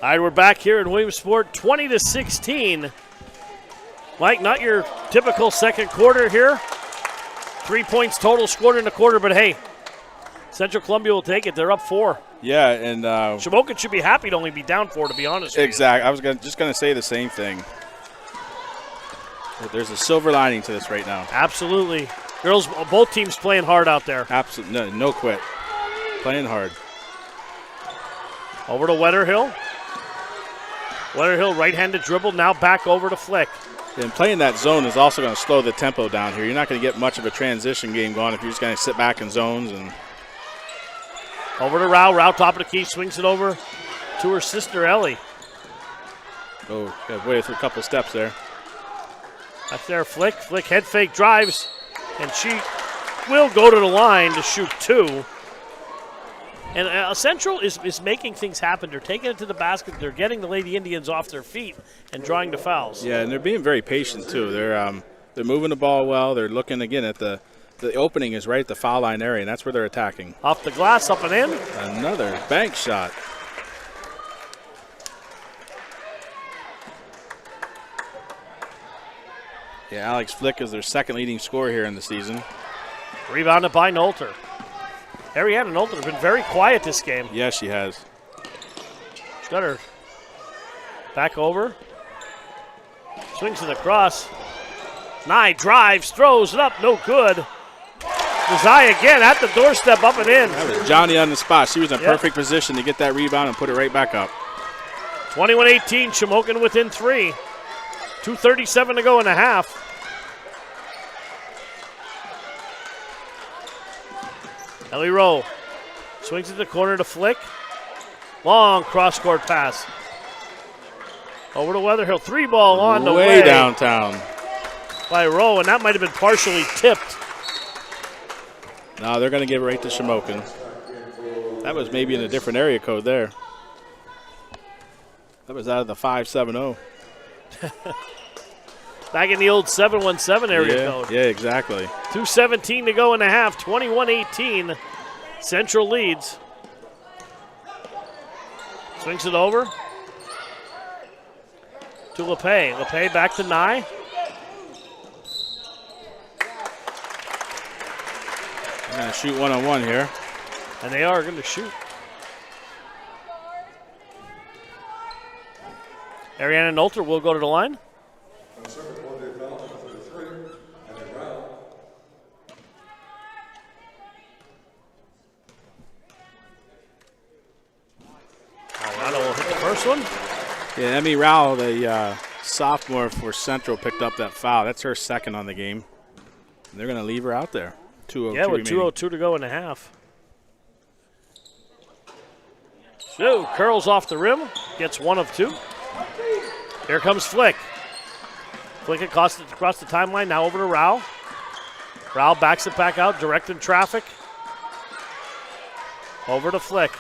All right, we're back here in Williamsport, 20-16. Mike, not your typical second quarter here. 3 points total scored in the quarter, but hey, Central Columbia will take it. They're up 4. Yeah, and Shamokin should be happy to only be down 4, to be honest with exactly. I was just going to say the same thing. There's a silver lining to this right now. you. Absolutely. Girls, both teams playing hard out there. Absolutely, no quit. Playing hard. Over to Wetterhill. Wetterhill, right-handed dribble, now back over to Flick. And playing that zone is also going to slow the tempo down here. You're not going to get much of a transition game going if you're just going to sit back in zones. And Over to Rao. Rao, top of the key, swings it over to her sister, Ellie. oh, got waited for a couple steps there. That's there, Flick. Flick head fake drives, and she will go to the line to shoot 2. And Central is making things happen. They're taking it to the basket. They're getting the Lady Indians off their feet and drawing the fouls. Yeah, and they're being very patient too. They're moving the ball well. They're looking again at the opening is right at the foul line area, and that's where they're attacking. Off the glass, up and in. Another bank shot. Yeah, Alex Flick is their second leading scorer here in the season. Rebounded by Noelter. Ariana Noelter has been very quiet this game. Yes, she has. She's got her back over. Swings it across. Nye drives, throws it up, no good. Desai again at the doorstep, up and in. That was Johnny on the spot. She was in a perfect position to get that rebound and put it right back up. 21-18, Shamokin within 3. 2:37 to go in the half. Ellie Rowe swings it to the corner to Flick. Long cross-court pass. Over to Weatherhill. 3 ball on the way. Way downtown. By Rowe, and that might have been partially tipped. No, they're going to give it right to Shamokin. That was maybe in a different area code there. That was out of the 570. Back in the old 717 area code. Yeah, exactly. 2:17 to go in the half. 21-18. Central leads. Swings it over to LePay. LePay back to Nye. They're going to shoot one-on-one here. And they are going to shoot. Ariana Noelter will go to the line. Ariana will hit the first one. Yeah, Emmy Rowell, the sophomore for Central, picked up that foul. That's her second on the game. And they're going to leave her out there. 2:02 Yeah, with remaining. 2:02 to go in the half. So curls off the rim, gets 1 of 2. Here comes Flick. Flick across the timeline, now over to Rao. Rao backs it back out, directing traffic. Over to Flick.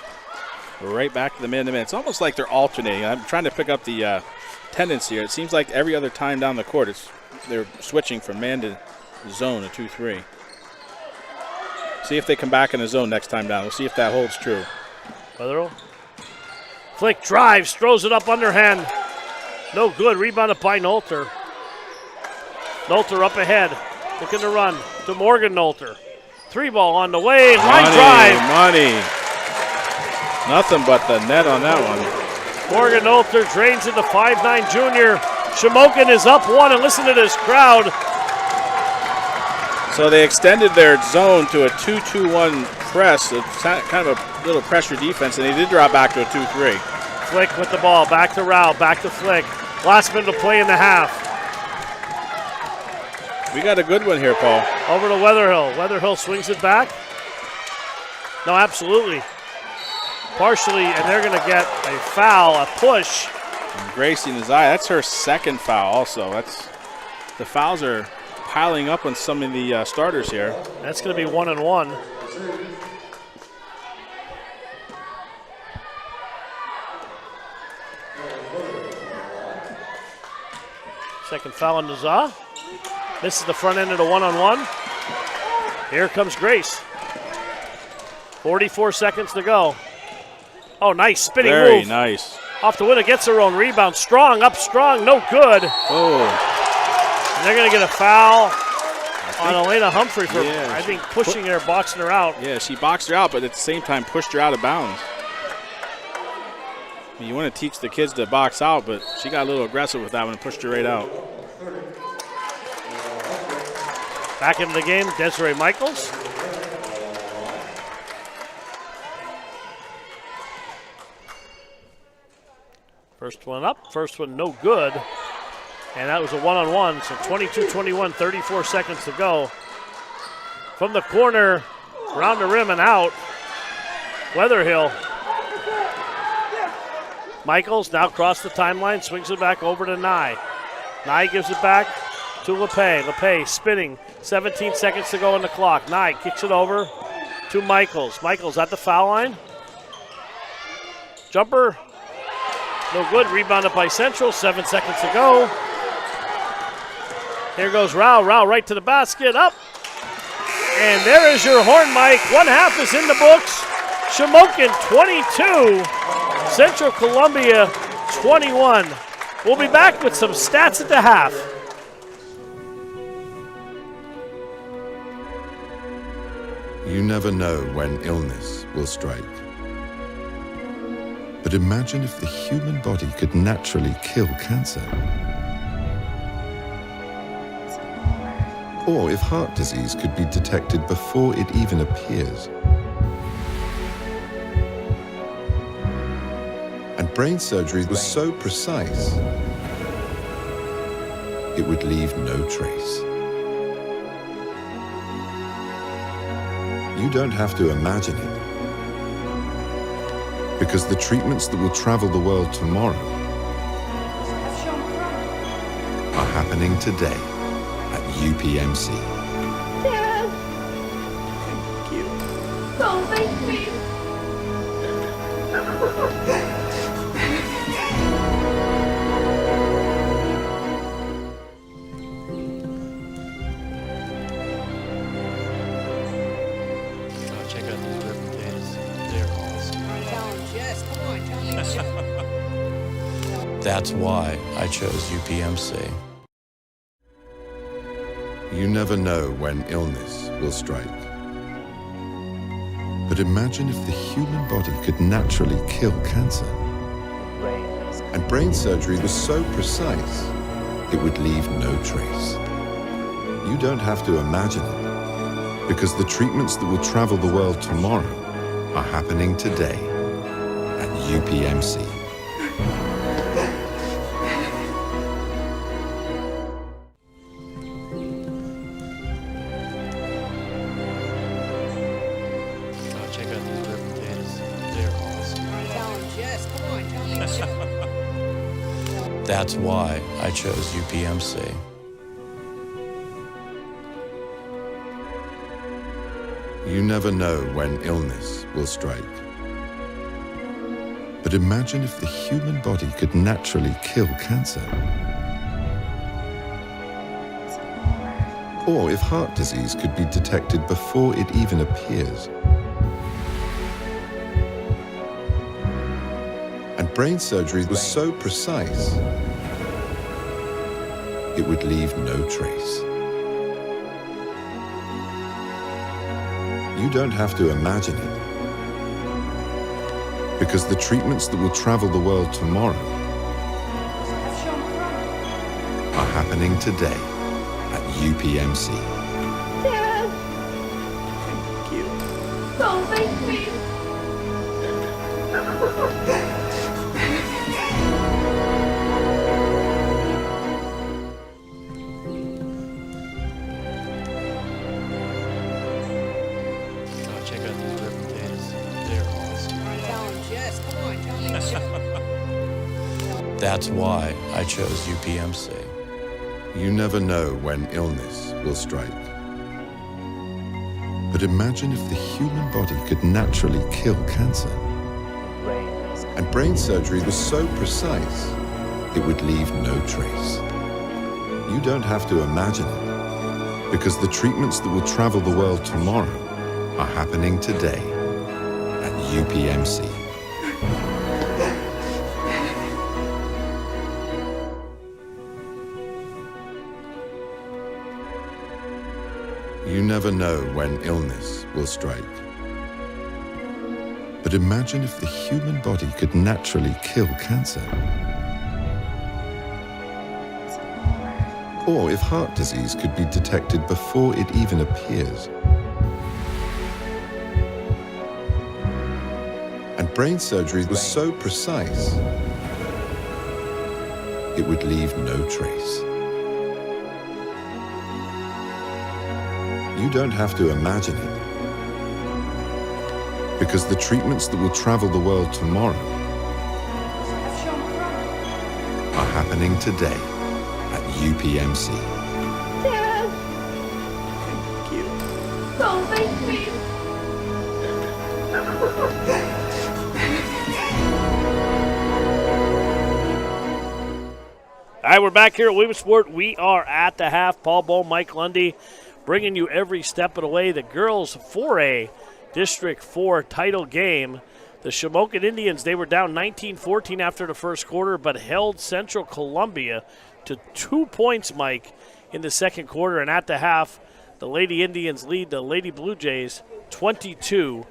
Right back to the man-to-man. It's almost like they're alternating. I'm trying to pick up the tendency here. It seems like every other time down the court, they're switching from man to zone, a 2-3. See if they come back in the zone next time down. We'll see if that holds true. Weatherhill. Flick drives, throws it up underhand. No good. Rebounded by Noelter. Noelter up ahead. Looking to run to Morgan Noelter. 3 ball on the way. Line drive. Money. Nothing but the net on that one. Morgan Noelter drains it to 5'9" junior. Shamokin is up 1, and listen to this crowd. So they extended their zone to a 2-2-1 press. It's kind of a little pressure defense, and they did drop back to a 2-3. Flick with the ball. Back to Rao. Back to Flick. Last minute to play in the half. We got a good one here, Paul. Over to Weatherhill. Weatherhill swings it back. No, absolutely. Partially, and they're going to get a foul, a push. And Gracie Nazai, that's her second foul also. The fouls are piling up on some of the starters here. That's going to be 1-1. Second foul on Nazar. This is the front end of the one-on-one. Here comes Grace. 44 seconds to go. Oh, nice spinning move. Very nice. Off the window, gets her own rebound. Strong, up strong, no good. Oh. And they're going to get a foul on Elena Humphrey for, I think, pushing her, boxing her out. Yeah, she boxed her out, but at the same time pushed her out of bounds. I mean, you want to teach the kids to box out, but she got a little aggressive with that one and pushed her right out. Back into the game, Desiree Michaels. First one up, first one no good. And that was a one-on-one, so 22-21, 34 seconds to go. From the corner, around the rim and out. Weatherhill. Michaels now across the timeline, swings it back over to Nye. Nye gives it back to LePay. LePay spinning, 17 seconds to go on the clock. Nye kicks it over to Michaels. Michaels at the foul line. Jumper, no good. Rebounded by Central, 7 seconds to go. Here goes Rao. Rao right to the basket, up. And there is your horn mic. One half is in the books. Shamokin 22, Central Columbia 21. We'll be back with some stats at the half. You never know when illness will strike. But imagine if the human body could naturally kill cancer. Or if heart disease could be detected before it even appears. And brain surgery was so precise, it would leave no trace. You don't have to imagine it, because the treatments that will travel the world tomorrow are happening today at UPMC. Dad! Thank you. Don't make me. Check out these rib potatoes. They're awesome. Tell him, Jess, come on, tell him. That's why I chose UPMC. You never know when illness will strike. But imagine if the human body could naturally kill cancer. And brain surgery was so precise, it would leave no trace. You don't have to imagine it, because the treatments that will travel the world tomorrow are happening today at UPMC. Check out these rib potatoes. They're awesome. Tell him, Jess, come on, tell him. That's why I chose UPMC. You never know when illness will strike. But imagine if the human body could naturally kill cancer. Or if heart disease could be detected before it even appears. And brain surgery was so precise, it would leave no trace. You don't have to imagine it, because the treatments that will travel the world tomorrow are happening today at UPMC. Dad! Thank you. Don't Oh, check out these rib potatoes. They're awesome. Tell him, Jess. Come on, tell him. That's why I chose UPMC. You never know when illness will strike. But imagine if the human body could naturally kill cancer. And brain surgery was so precise, it would leave no trace. You don't have to imagine it, because the treatments that will travel the world tomorrow are happening today at UPMC. You never know when illness will strike. But imagine if the human body could naturally kill cancer. Or if heart disease could be detected before it even appears. And brain surgery was so precise, it would leave no trace. You don't have to imagine it, because the treatments that will travel the world tomorrow are happening today at UPMC. Dad! Thank you. Don't make me. All right, we're back here at Williamsport. We are at the half. Paul Bowe, Mike Lundy, bringing you every step of the way. The girls 4A District 4 title game. The Shamokin Indians, they were down 19-14 after the first quarter, but held Central Columbia to 2 points, Mike, in the second quarter. And at the half, the Lady Indians lead the Lady Blue Jays 22-21.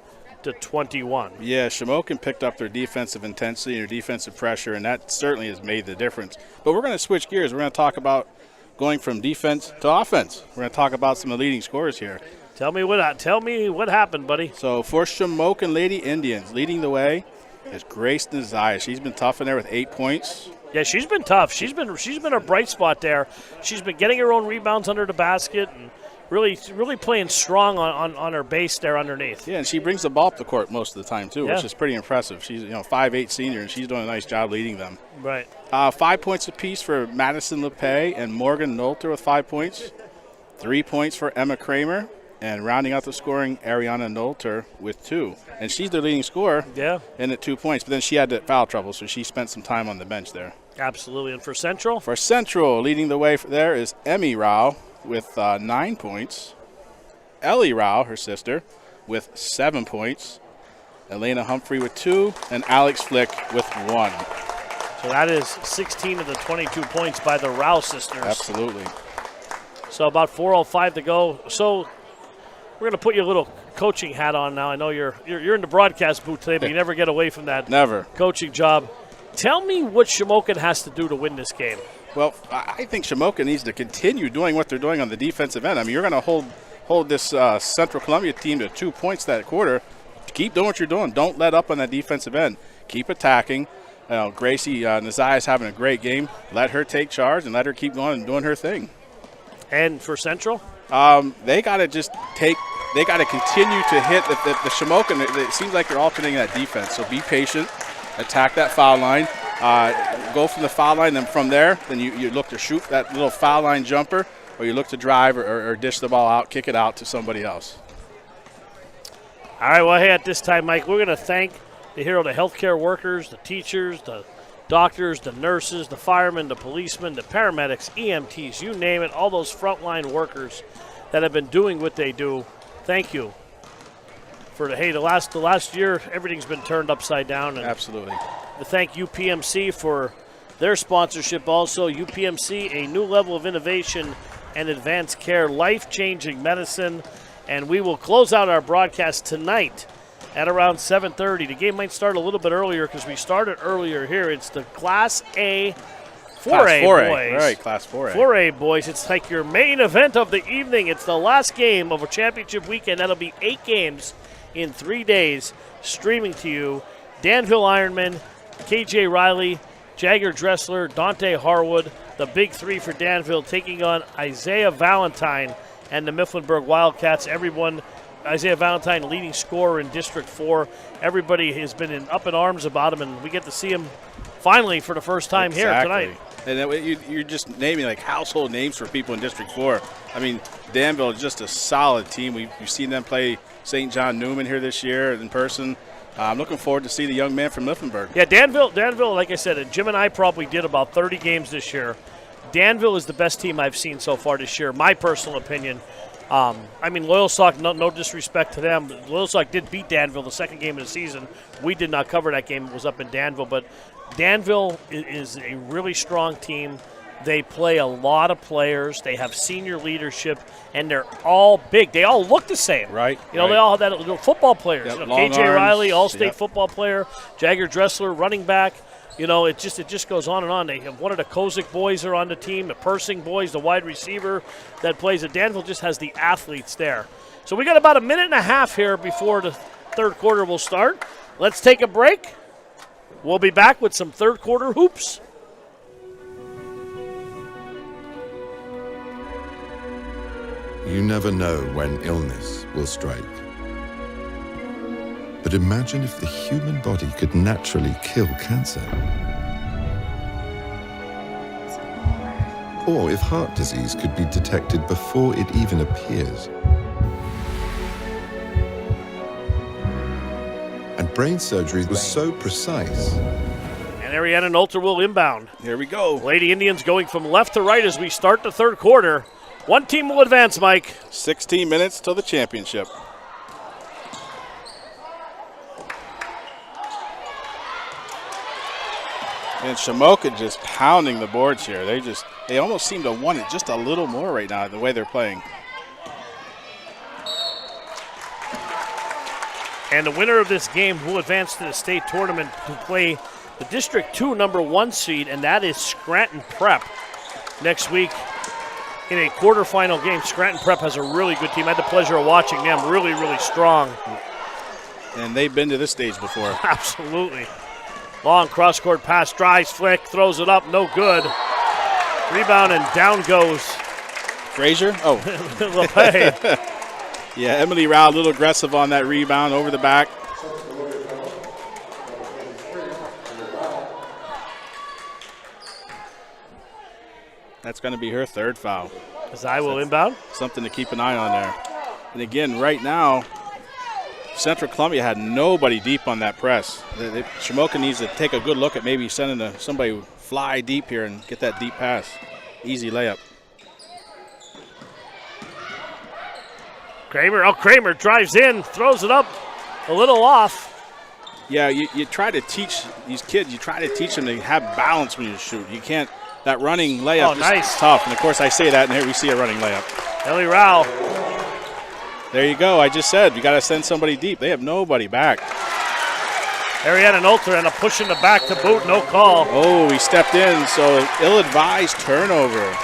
Yeah, Shamokin picked up their defensive intensity, their defensive pressure, and that certainly has made the difference. But we're going to switch gears. We're going to talk about going from defense to offense. We're going to talk about some of the leading scorers here. Tell me what happened, buddy. So for Shamokin Lady Indians, leading the way is Grace Nazaya. She's been tough in there with 8 points. Yeah, she's been tough. She's been a bright spot there. She's been getting her own rebounds under the basket and really playing strong on her base there underneath. Yeah, and she brings the ball up the court most of the time too, Yeah. which is pretty impressive. She's 5'8" senior, and she's doing a nice job leading them. Right. 5 points apiece for Madison LePay and Morgan Nolter with 5 points. 3 points for Emma Kramer. And rounding out the scoring, Ariana Nolter with 2. And she's their leading scorer. Yeah. And at 2 points. But then she had that foul trouble, so she spent some time on the bench there. Absolutely. And for Central? For Central, leading the way there is Emmy Rao with 9 points. Ellie Rao, her sister, with 7 points. Elena Humphrey with 2. And Alex Flick with 1. So that is 16 of the 22 points by the Rao sisters. Absolutely. So about 4:05 to go. So we're going to put your little coaching hat on now. I know you're in the broadcast booth today, but you never get away from that Never. coaching job. Tell me what Shamokin has to do to win this game. Well, I think Shamokin needs to continue doing what they're doing on the defensive end. I mean, you're going to hold this Central Columbia team to 2 points that quarter. Keep doing what you're doing. Don't let up on that defensive end. Keep attacking. Gracie Nazai is having a great game. Let her take charge and let her keep going and doing her thing. And for Central? They got to continue to hit the Shamokin. It seems like they're alternating that defense. So be patient. Attack that foul line. Go from the foul line, then from there, then you look to shoot that little foul line jumper, or you look to drive or dish the ball out, kick it out to somebody else. All right, well, hey, at this time, Mike, we're going to thank the healthcare workers, the teachers, the doctors, the nurses, the firemen, the policemen, the paramedics, EMTs, you name it, all those frontline workers that have been doing what they do. Thank you. For the last year, everything's been turned upside down. And absolutely. To thank UPMC for their sponsorship also. UPMC, a new level of innovation and advanced care, life-changing medicine. And we will close out our broadcast tonight at around 7:30. The game might start a little bit earlier because we started earlier here. It's the Class A 4A boys. Right, Class 4A. 4A boys. It's like your main event of the evening. It's the last game of a championship weekend. That'll be 8 games in 3 days, streaming to you Danville Ironman, KJ Riley, Jagger Dressler, Dante Harwood, the big three for Danville, taking on Isaiah Valentine and the Mifflinburg Wildcats. Everyone, Isaiah Valentine, leading scorer in District 4. Everybody has been up in arms about him, and we get to see him finally for the first time here tonight. And you're just naming like household names for people in District 4. I mean, Danville is just a solid team. We've seen them play St. John Newman here this year in person. I'm looking forward to see the young man from Mifflinburg. Yeah, Danville, like I said, Jim and I probably did about 30 games this year. Danville is the best team I've seen so far this year, my personal opinion. I mean, Loyalsock, no disrespect to them. Loyalsock did beat Danville the second game of the season. We did not cover that game. It was up in Danville. But Danville is a really strong team. They play a lot of players. They have senior leadership, and they're all big. They all look the same. Right. They all have that little football players. Yep, KJ arms. Riley, all-state Yep. football player. Jagger Dressler, running back. It just goes on and on. They have one of the Kozik boys are on the team, the Persing boys, the wide receiver that plays at Danville just has the athletes there. So we got about a minute and a half here before the third quarter will start. Let's take a break. We'll be back with some third quarter hoops. You never know when illness will strike. But imagine if the human body could naturally kill cancer. Or if heart disease could be detected before it even appears. And brain surgery was so precise. And Ariana Nolter will inbound. Here we go. Lady Indians going from left to right as we start the third quarter. One team will advance, Mike. 16 minutes till the championship. And Shamokin just pounding the boards here. They almost seem to want it just a little more right now, the way they're playing. And the winner of this game will advance to the state tournament to play the District 2 #1 seed, and that is Scranton Prep next week in a quarterfinal game. Scranton Prep has a really good team. I had the pleasure of watching them. Really, really strong. And they've been to this stage before. Absolutely. Long cross-court pass, drives, flick, throws it up, no good. Rebound, and down goes Frazier? Oh. LePay. Yeah, Emily Rao a little aggressive on that rebound over the back. That's going to be her third foul. As I will inbound. Something to keep an eye on there. And again, right now, Central Columbia had nobody deep on that press. Shamokin needs to take a good look at maybe sending somebody fly deep here and get that deep pass. Easy layup. Kramer drives in, throws it up a little off. Yeah, you try to teach these kids, you try to teach them to have balance when you shoot. You can't, that running layup is tough. And of course I say that, and here we see a running layup. Ellie Rao. There you go. I just said, you got to send somebody deep. They have nobody back. Ariana Nolter and a push in the back to boot, no call. Oh, he stepped in, so ill-advised turnover.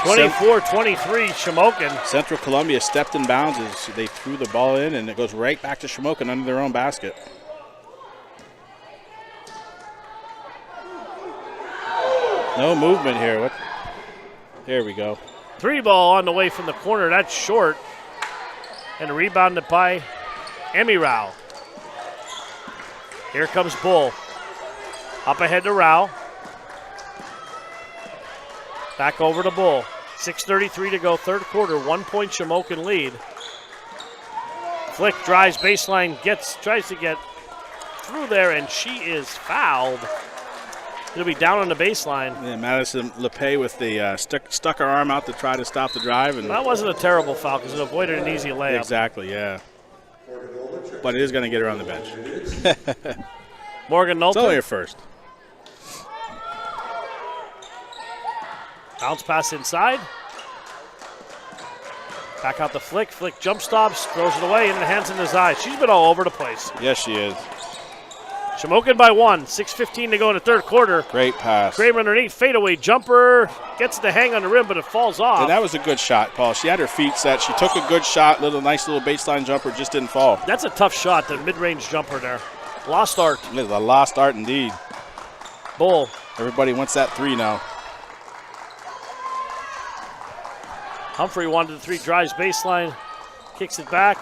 24-23, Shamokin. Central Columbia stepped in bounds as they threw the ball in, and it goes right back to Shamokin under their own basket. No movement here. There we go. Three ball on the way from the corner. That's short. And rebounded by Emmy Rao. Here comes Bull. Up ahead to Rao. Back over to Bull. 6:33 to go, third quarter. 1 point Shamokin lead. Flick drives baseline, tries to get through there, and she is fouled. It'll be down on the baseline. Yeah, Madison LePay with the stuck her arm out to try to stop the drive. And that wasn't a terrible foul because it avoided an easy layup. Exactly, yeah. But it is going to get her on the bench. Morgan Nolter. It's only her first. Bounce pass inside. Back out the Flick. Flick jump stops, throws it away, and it hands in his eye. She's been all over the place. Yes, she is. Shamokin by 1. 6:15 to go in the third quarter. Great pass. Kramer underneath, fadeaway jumper. Gets to hang on the rim, but it falls off. And that was a good shot, Paul. She had her feet set. She took a good shot, nice little baseline jumper, just didn't fall. That's a tough shot, the mid-range jumper there. Lost art. It is a lost art indeed. Bull. Everybody wants that 3 now. Humphrey wanted the 3, drives baseline, kicks it back.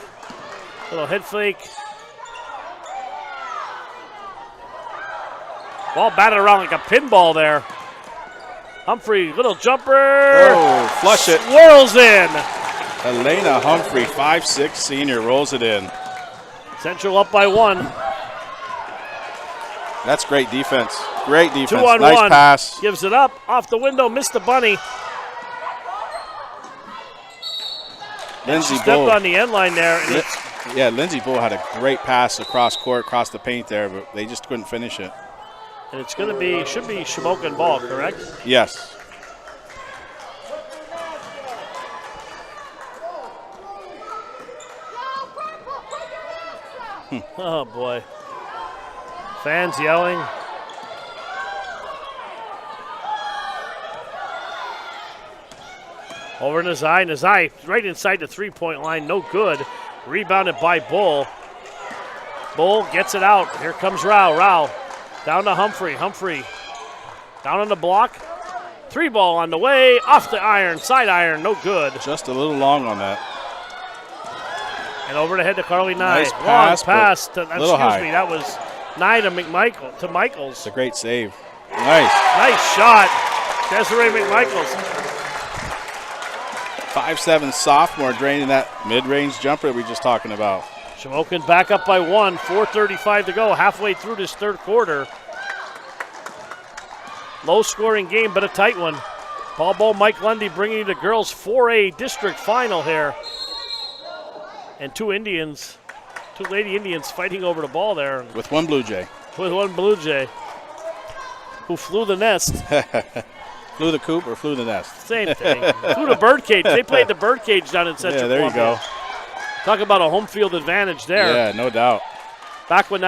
Little head fake. Ball batted around like a pinball there. Humphrey, little jumper. Oh, flush it. Swirls in. Elena Humphrey, 5'6" senior, rolls it in. Central up by 1. That's great defense. Great defense. 2 on nice 1. pass. Gives it up. Off the window. Missed the bunny. Lindsey She stepped Bull. on the end line there. And Yeah, Lindsey Bull had a great pass across court, across the paint there, but they just couldn't finish it. and it's going to be, should be Shamokin ball, correct? Yes. Oh, boy. Fans yelling. Over Nazai. Nazai right inside the three-point line. No good. Rebounded by Bull. Bull gets it out. Here comes Rao. Rao down to Humphrey. Humphrey down on the block. 3-ball on the way. Off the iron. Side iron. No good. Just a little long on that. And over the head to Carly Nye. Nice pass, Long pass. To, little high. excuse me. That was Nye to Michaels. It's a great save. Nice. Nice shot. Desiree McMichaels. 5'7" sophomore draining that mid-range jumper that we were just talking about. Shamokin back up by 1. 4:35 to go. Halfway through this third quarter. Low-scoring game, but a tight one. Paul Bowl, Mike Lundy bringing you the girls' 4A district final here. And two Lady Indians fighting over the ball there. With one Blue Jay. With one Blue Jay, who flew the nest. Flew the coop or flew the nest? Same thing. Flew the birdcage. They played the birdcage down in Central Yeah, there you Columbia. go. Talk about a home field advantage there. Yeah, no doubt. Back when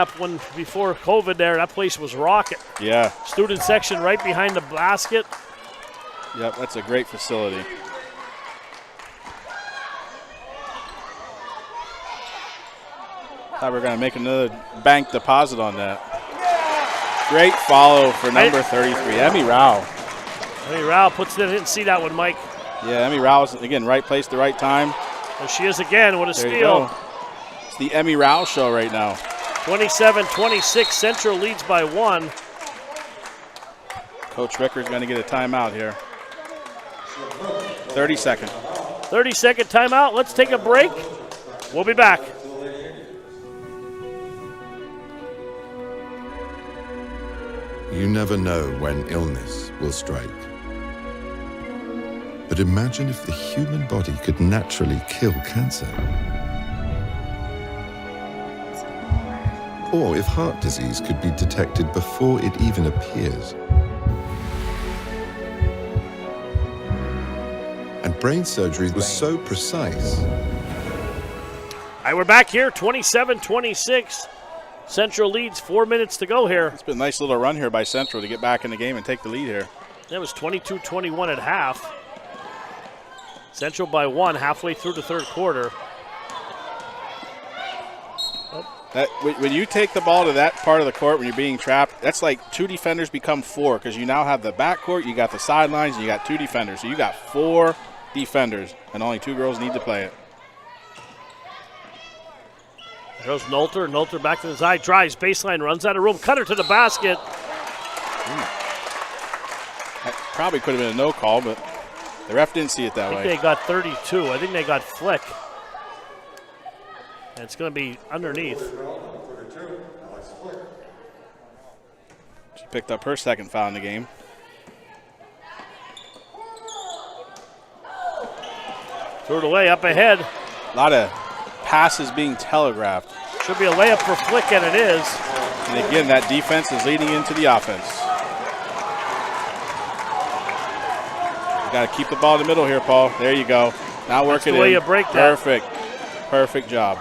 before COVID there, that place was rocking. Yeah. Student section right behind the basket. Yep, that's a great facility. Thought we were going to make another bank deposit on that. Great follow for number 33, Emmy Rao. Emmy Rao puts it in. Didn't see that one, Mike. Yeah, Emmy Rao is, again, right place, the right time. There she is again with a There you steal. go. It's the Emmy Rao show right now. 27-26. Central leads by 1. Coach Ricker's going to get a timeout here. 30 second. 30-second timeout. Let's take a break. We'll be back. You never know when illness will strike. But imagine if the human body could naturally kill cancer. Or if heart disease could be detected before it even appears. And brain surgery was so precise. All right, we're back here. 27-26. Central leads. 4 minutes to go here. It's been a nice little run here by Central to get back in the game and take the lead here. That was 22-21 at half. Central by 1 halfway through the third quarter. When you take the ball to that part of the court when you're being trapped, that's like 2 defenders become 4 because you now have the backcourt, you got the sidelines, and you got 2 defenders. So you got 4 defenders, and only 2 girls need to play it. There goes Nolter. Nolter back to the side. Drives baseline, runs out of room. Cutter to the basket. That probably could have been a no call, but the ref didn't see it that I way. think they got 32. I think they got flick. And it's going to be underneath. She picked up her second foul in the game. Threw it away, up ahead. A lot of passes being telegraphed. Should be a layup for Flick, and it is. And again, that defense is leading into the offense. You got to keep the ball in the middle here, Paul. There you go. Now work it in. That's the way you break that. Perfect. Perfect job.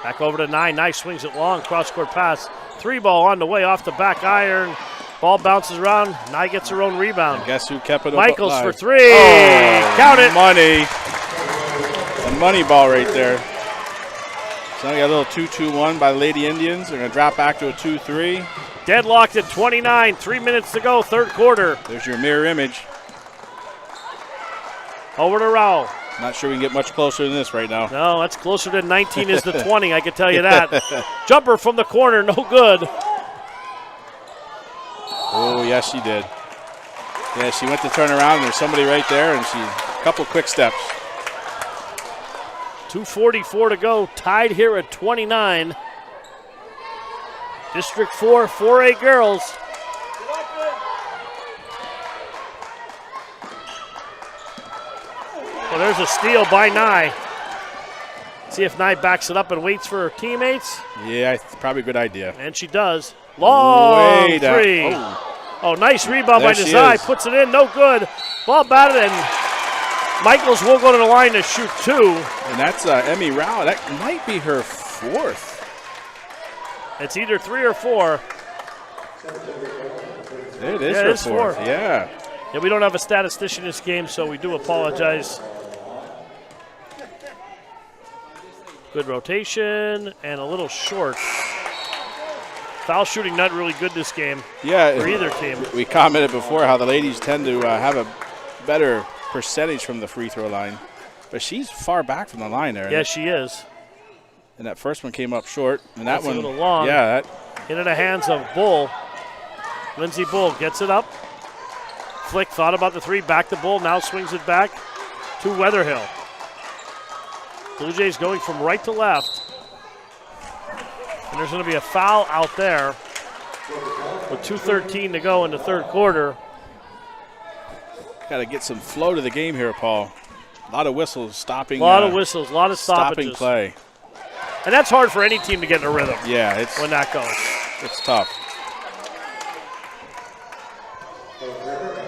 Back over to 9. Nice swings it long. Cross-court pass. 3-ball on the way off the back iron. Ball bounces around. Nye gets her own rebound. And guess who kept it Michaels alive? for 3. Oh, count it. Money. A money ball right there. So we got a little 2-2-1 by the Lady Indians. They're going to drop back to a 2-3. Deadlocked at 29, 3 minutes to go, third quarter. There's your mirror image. Over to Rao. Not sure we can get much closer than this right now. No, that's closer to 19 is the 20, I can tell you that. Jumper from the corner, no good. Oh, yes, she did. Yeah, she went to turn around, and there's somebody right there, and she a couple quick steps. 2:44 to go, tied here at 29. District 4, 4A girls. Well, there's a steal by Nye. See if Nye backs it up and waits for her teammates. Yeah, it's probably a good idea. And she does. Long Way down. three. Oh, nice rebound There by she Nazai. is. Puts it in, no good. Ball batted, and Michaels will go to the line to shoot two. And that's Emmy Rao. That might be her fourth. It's either 3 or 4. It is Yeah, her it's fourth. 4. Yeah. Yeah, we don't have a statistician in this game, so we do apologize. Good rotation and a little short. Foul shooting not really good this game Yeah. for either team. We commented before how the ladies tend to have a better percentage from the free throw line. But she's far back from the line there. Yeah, she is. And that first one came up short. And that That's a one, little long. Yeah, that, Into the hands of Bull. Lindsey Bull gets it up. Flick thought about the three, back to Bull, now swings it back to Weatherhill. Blue Jays going from right to left. And there's going to be a foul out there with 2:13 to go in the third quarter. got to get some flow to the game here, Paul. A lot of whistles stopping. A lot of whistles, a lot of stoppages. Stopping play. And that's hard for any team to get in a rhythm. Yeah, it's when that goes. It's tough.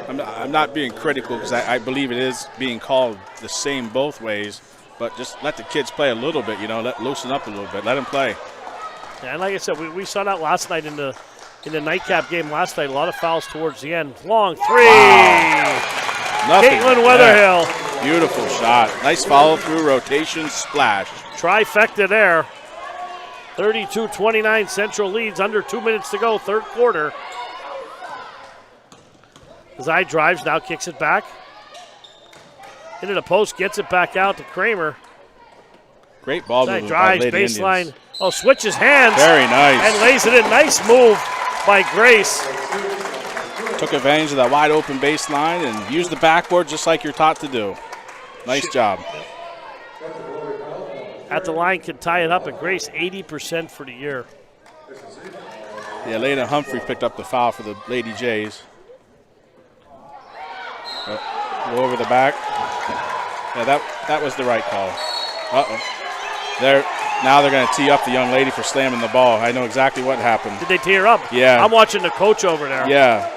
I'm not being critical because I believe it is being called the same both ways, but just let the kids play a little bit, loosen up a little bit, let them play. Yeah, and like I said, we saw that last night in the nightcap game last night. A lot of fouls towards the end. Long three. Wow. Caitlin Weatherhill. Yeah. Beautiful shot. Nice follow through, rotation, splash. Trifecta there. 32-29 Central leads, under 2 minutes to go, third quarter. Zai drives, now kicks it back. Into the post, gets it back out to Kramer. Great ball Zai movement drives, by Lady baseline. Indians. Oh, switches hands. Very nice. And lays it in. Nice move by Grace. Took advantage of that wide open baseline and used the backboard just like you're taught to do. Nice job. At the line can tie it up, and Grace 80% for the year. Yeah, Lena Humphrey picked up the foul for the Lady Jays. Go over the back. Yeah, that was the right call. Now they're going to tee up the young lady for slamming the ball. I know exactly what happened. Did they tee her up? Yeah. I'm watching the coach over there. Yeah.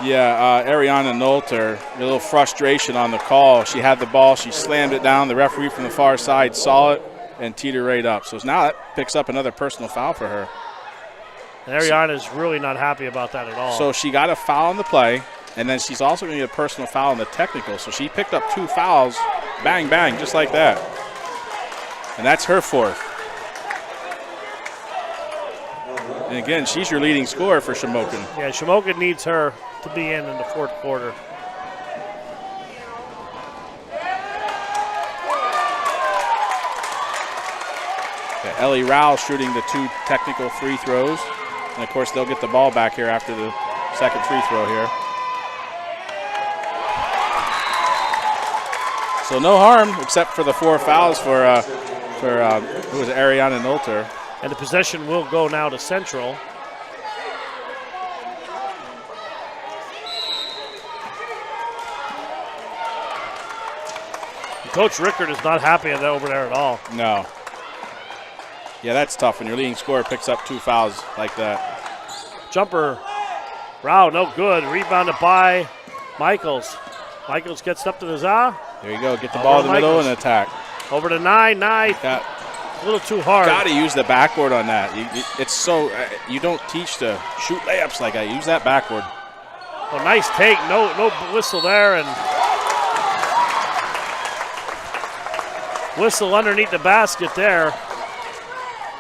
Yeah, Ariana Nolter, a little frustration on the call. She had the ball. She slammed it down. The referee from the far side saw it and teed her right up. So now that picks up another personal foul for her. And Ariana's really not happy about that at all. So she got a foul on the play, and then she's also going to get a personal foul on the technical. So she picked up 2 fouls, bang, bang, just like that. And that's her fourth. And again, she's your leading scorer for Shamokin. Yeah, Shamokin needs her to be in the fourth quarter. Okay, Ellie Rao shooting the 2 technical free throws. And of course, they'll get the ball back here after the second free throw here. So no harm except for the 4 fouls for who was it, Ariana Nolter. And the possession will go now to Central. And Coach Rickard is not happy over there at all. No. Yeah, that's tough when your leading scorer picks up 2 fouls like that. Jumper. Rao, no good. Rebounded by Michaels. Michaels gets up to the Za. There you go. Get the ball in the middle and attack. Over to Nye. A little too hard. Got to use the backboard on that. It's so you don't teach to shoot layups like that. Use that backboard. Oh, nice take. No whistle there, and Whistle underneath the basket there.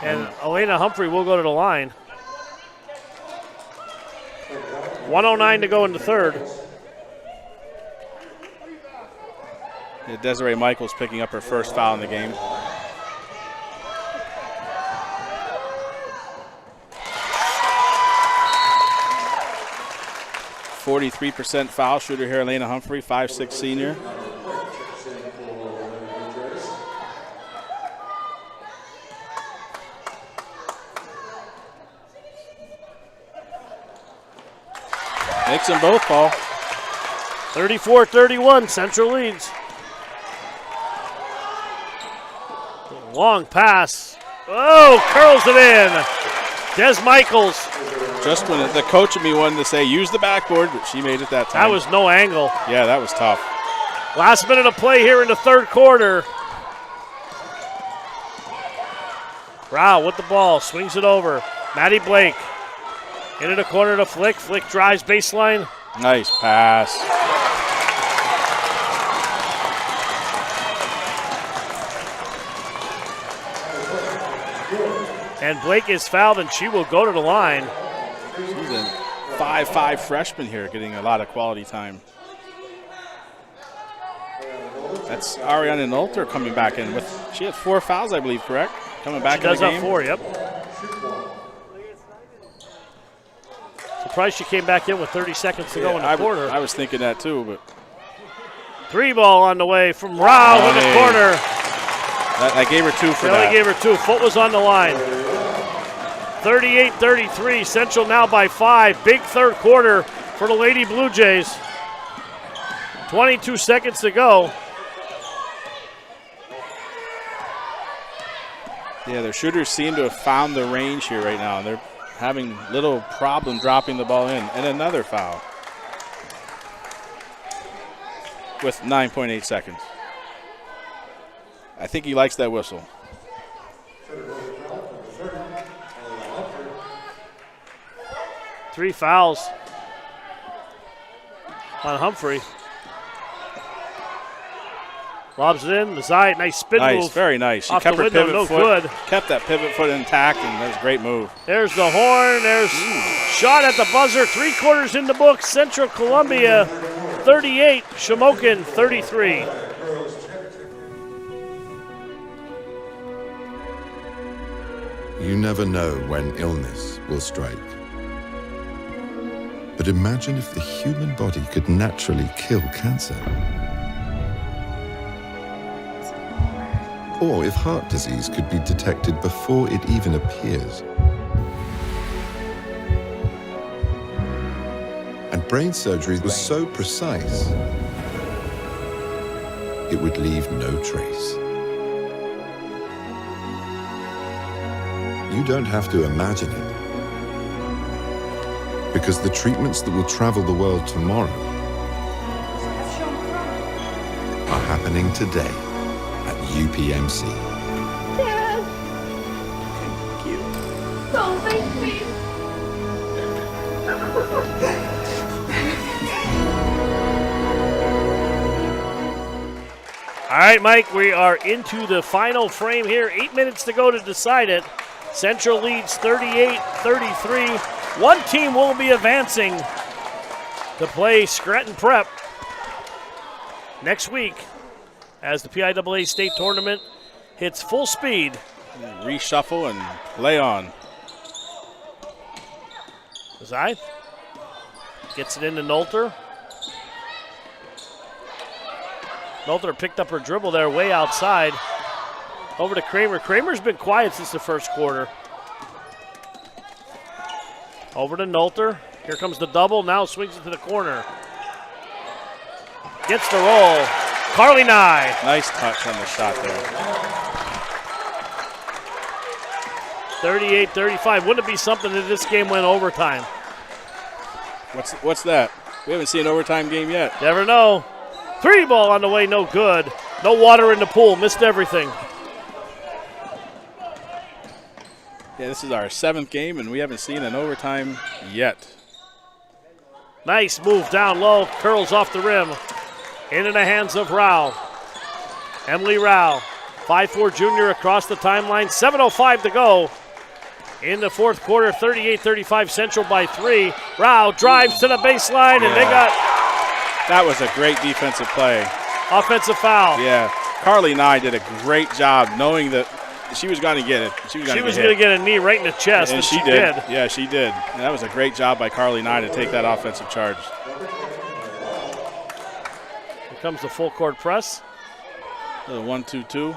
And Elena Humphrey will go to the line. 1:09 to go in the third. Yeah, Desiree Michaels picking up her first foul in the game. .43% foul shooter here, Elena Humphrey, 5'6" senior. Makes them both, Paul. 34-31, Central leads. Long pass. Oh, curls it in. Des Michaels. Just when the coach of me wanted to say use the backboard, but she made it that time. That was no angle. Yeah, that was tough. Last minute of play here in the third quarter. Rao with the ball, swings it over. Maddie Blake into the corner to Flick. Flick drives baseline. Nice pass. And Blake is fouled, and she will go to the line. She's a 5'5" freshman here, getting a lot of quality time. That's Ariana Nolter coming back in with. She had 4 fouls, I believe, correct? Coming back in the game. She does have 4, yep. Surprised she came back in with 30 seconds to go in the quarter. I was thinking that too, but 3 ball on the way from Rao in the corner. I gave her 2 for they that. Only gave her 2. Foot was on the line. 38-33. Central now by 5. Big third quarter for the Lady Blue Jays. 22 seconds to go. Yeah, their shooters seem to have found the range here right now. They're having little problem dropping the ball in. And another foul with 9.8 seconds. I think he likes that whistle. Three fouls on Humphrey. Lobs it in. Mazai, nice spin move. Nice, very nice. She Off kept the her window, pivot no foot. good. Kept that pivot foot intact, and that was a great move. There's the horn. There's shot at the buzzer. 3 quarters in the book. Central Columbia 38, Shamokin 33. You never know when illness will strike. But imagine if the human body could naturally kill cancer. Or if heart disease could be detected before it even appears. And brain surgery was so precise, it would leave no trace. You don't have to imagine it. Because the treatments that will travel the world tomorrow are happening today at UPMC. Dad! Thank you. Don't make me. All right, Mike, we are into the final frame here. 8 minutes to go to decide it. Central leads 38-33. One team will be advancing to play Scranton Prep next week as the PIAA state tournament hits full speed. Reshuffle and play on. Zai gets it into Nolter. Nolter picked up her dribble there way outside. Over to Kramer. Kramer's been quiet since the first quarter. Over to Nolter. Here comes the double. Now swings it to the corner. Gets the roll. Carly Nye. Nice touch on the shot there. 38-35. Wouldn't it be something if this game went overtime? What's that? We haven't seen an overtime game yet. Never know. 3 ball on the way, no good. No water in the pool. Missed everything. Yeah, this is our 7th game, and we haven't seen an overtime yet. Nice move down low. Curls off the rim. Into the hands of Rao. Emily Rao 5'4" junior across the timeline. 7:05 to go in the fourth quarter. 38-35 Central by 3. Rao drives to the baseline, and they got... That was a great defensive play. Offensive foul. Yeah. Carly Nye did a great job knowing that she was going to get it. She was going to get a knee right in the chest, and she did. Yeah, she did. And that was a great job by Carly Nye to take that offensive charge. Here comes the full court press. The 1-2-2.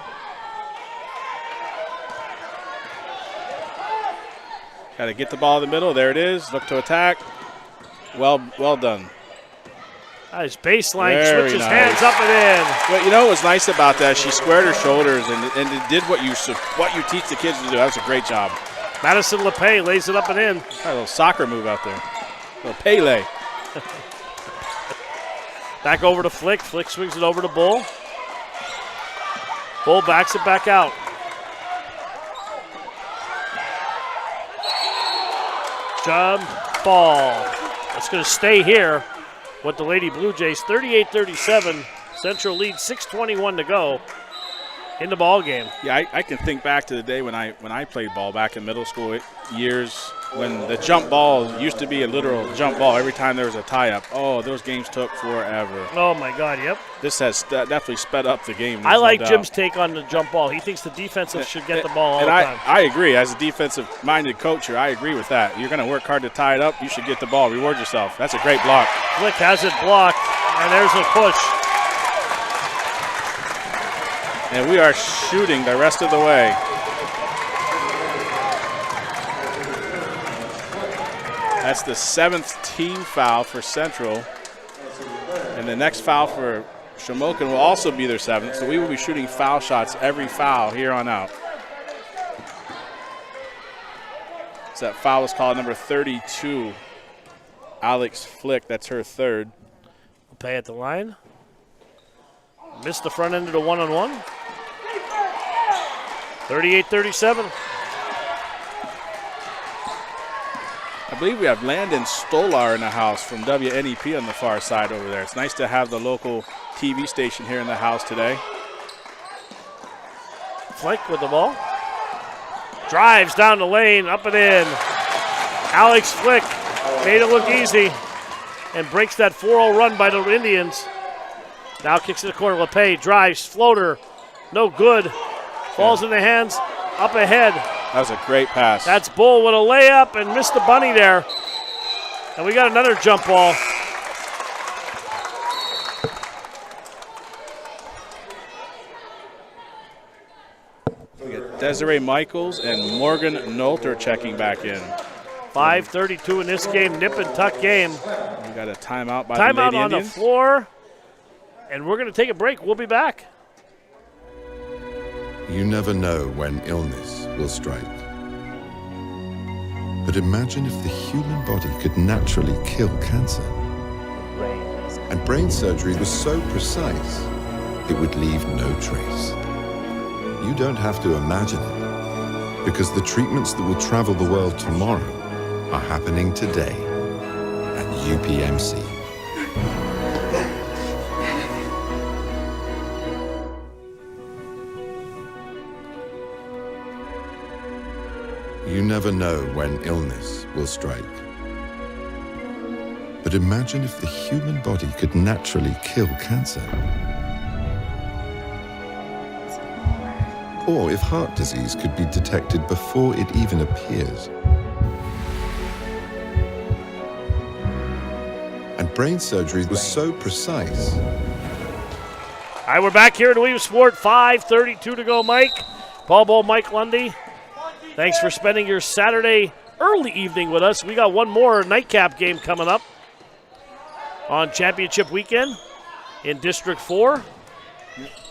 Got to get the ball in the middle. There it is. Look to attack. Well done. Nice baseline, switches hands up and in. Well, you know what was nice about that? She squared her shoulders and did what you teach the kids to do. That was a great job. Madison LePay lays it up and in. Got a little soccer move out there. A little Pele. Back over to Flick. Flick swings it over to Bull. Bull backs it back out. Jump ball. It's going to stay here with the Lady Blue Jays. 38-37. Central lead, 6:21 to go in the ball game. Yeah, I can think back to the day when I played ball back in middle school years when the jump ball used to be a literal jump ball every time there was a tie-up. Oh, those games took forever. Oh, my God, yep. This has definitely sped up the game. I like Jim's take on the jump ball. He thinks the defensive should get the ball all the time. I agree. As a defensive-minded coach here, I agree with that. You're going to work hard to tie it up. You should get the ball. Reward yourself. That's a great block. Flick has it blocked, and there's a push. And we are shooting the rest of the way. That's the 7th team foul for Central. And the next foul for Shamokin will also be their 7th. So we will be shooting foul shots every foul here on out. So that foul was called number 32. Alex Flick, that's her 3rd. Pay at the line. Missed the front end of the one-on-one. 38-37. I believe we have Landon Stolar in the house from WNEP on the far side over there. It's nice to have the local TV station here in the house today. Flick with the ball. Drives down the lane, up and in. Alex Flick made it look easy and breaks that 4-0 run by the Indians. Now kicks to the corner. LePay drives, floater, no good. Falls in the hands, up ahead. That was a great pass. That's Bull with a layup and missed the bunny there. And we got another jump ball. We got Desiree Michaels and Morgan Nolter checking back in. 5:32 in this game, nip and tuck game. We got a timeout by the Lady Timeout on Indians. the floor. And we're going to take a break. We'll be back. You never know when illness will strike. But imagine if the human body could naturally kill cancer. And brain surgery was so precise, it would leave no trace. You don't have to imagine it, because the treatments that will travel the world tomorrow are happening today at UPMC. You never know when illness will strike. But imagine if the human body could naturally kill cancer. Or if heart disease could be detected before it even appears. And brain surgery was so precise. All right, we're back here at Williamsport. 5:32 to go, Mike. Paul Bowl, Mike Lundy. Thanks for spending your Saturday early evening with us. We got one more nightcap game coming up on championship weekend in District 4.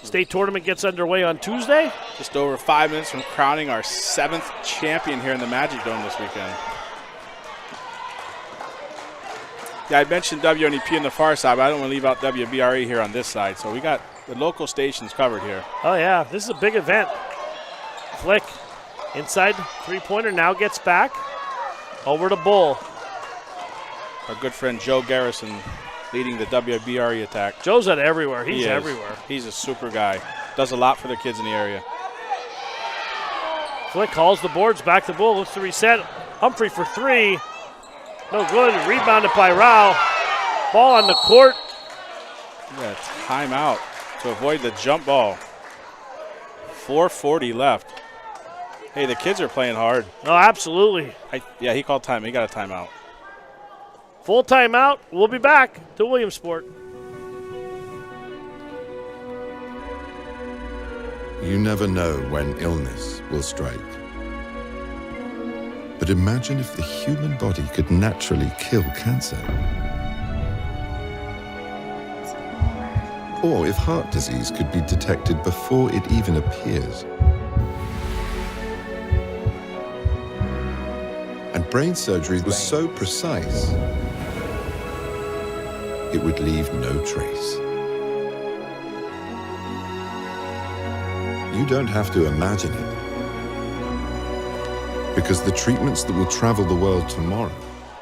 State tournament gets underway on Tuesday. Just over 5 minutes from crowning our 7th champion here in the Magic Dome this weekend. Yeah, I mentioned WNEP on the far side, but I don't want to leave out WBRE here on this side. So we got the local stations covered here. Oh, yeah, this is a big event. Flick inside three-pointer, now gets back. Over to Bull. Our good friend Joe Garrison leading the WBRE attack. Joe's at everywhere. He's He is. everywhere. He's a super guy. does a lot for the kids in the area. Flick calls the boards, back to Bull, looks to reset. Humphrey for three. No good. Rebounded by Rao. Ball on the court. Yeah, timeout to avoid the jump ball. 4:40 left. Hey, the kids are playing hard. Oh, absolutely. Yeah, he called time. He got a timeout. Full timeout. We'll be back to Williamsport. You never know when illness will strike. But imagine if the human body could naturally kill cancer. Or if heart disease could be detected before it even appears. And brain surgery was so precise, it would leave no trace. You don't have to imagine it. Because the treatments that will travel the world tomorrow.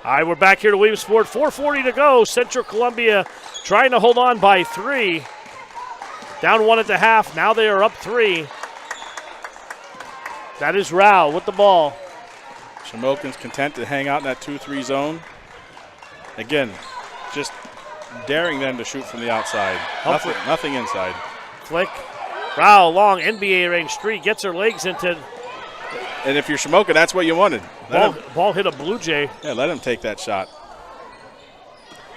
All right, we're back here to Williamsport. 4:40 to go. Central Columbia trying to hold on by 3. Down 1 at the half. Now they are up 3. That is Rao with the ball. Shamokin's content to hang out in that 2-3 zone. Again, just daring them to shoot from the outside. Nothing inside. Flick. Rao long NBA range 3. Gets her legs into. And if you're Shamokin, that's what you wanted. Ball hit a Blue Jay. Yeah, let him take that shot.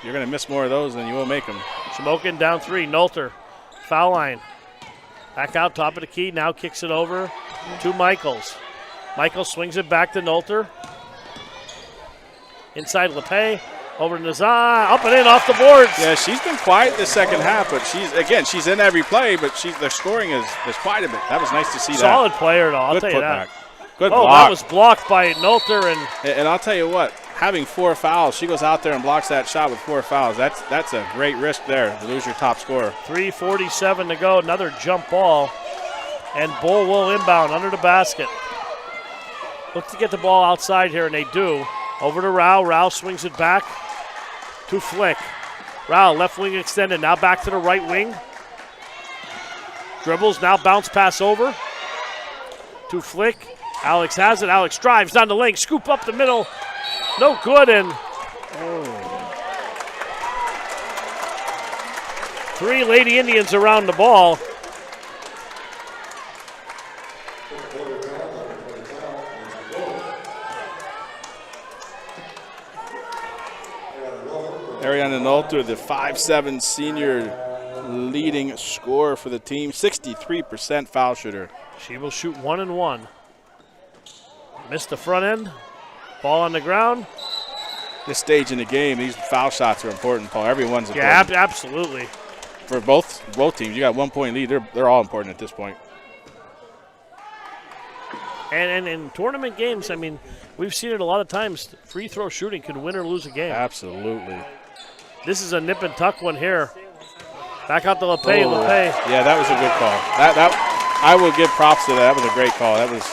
You're going to miss more of those than you will make them. Shamokin down 3. Noelter. Foul line. Back out, top of the key. Now kicks it over to Michaels. Michaels swings it back to Noelter. Inside LePay. Over to Nazar. Up and in off the boards. Yeah, she's been quiet this second half, but she's in every play, but the scoring is quiet a bit. That was nice to see. Solid player, though. I'll tell you that. Good block. That was blocked by Noelter. And I'll tell you what, having 4 fouls, she goes out there and blocks that shot with 4 fouls. That's a great risk there to lose your top scorer. 3:47 to go. Another jump ball. And Bull will inbound under the basket. Look to get the ball outside here, and they do. Over to Rao. Rao swings it back to Flick. Rao, left wing extended. Now back to the right wing. Dribbles, now bounce pass over to Flick. Alex has it. Alex drives down the lane. Scoop up the middle. No good. And 3 Lady Indians around the ball. Ariana Noelter, the 5'7" senior leading scorer for the team, 63% foul shooter. She will shoot 1 and 1. Missed the front end. Ball on the ground. This stage in the game, these foul shots are important, Paul. Everyone's important. Yeah, absolutely. For both teams, you got 1 point lead. They're all important at this point. And in tournament games, I mean, we've seen it a lot of times. Free throw shooting can win or lose a game. Absolutely. This is a nip and tuck one here. Back out to LePay. LePay. Yeah, that was a good call. That I will give props to that. That was a great call. That was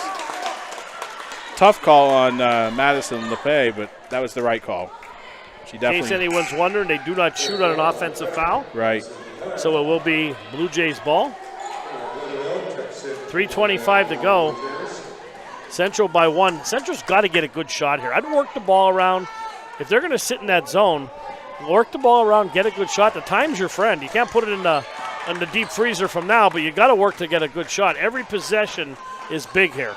tough call on Madison LePay, but that was the right call. She definitely. In case anyone's wondering, they do not shoot on an offensive foul. Right. So it will be Blue Jays ball. 3:25 to go. Central by 1. Central's got to get a good shot here. I'd work the ball around. If they're going to sit in that zone, work the ball around, get a good shot. The time's your friend. You can't put it in the deep freezer from now, but you got to work to get a good shot. Every possession is big here.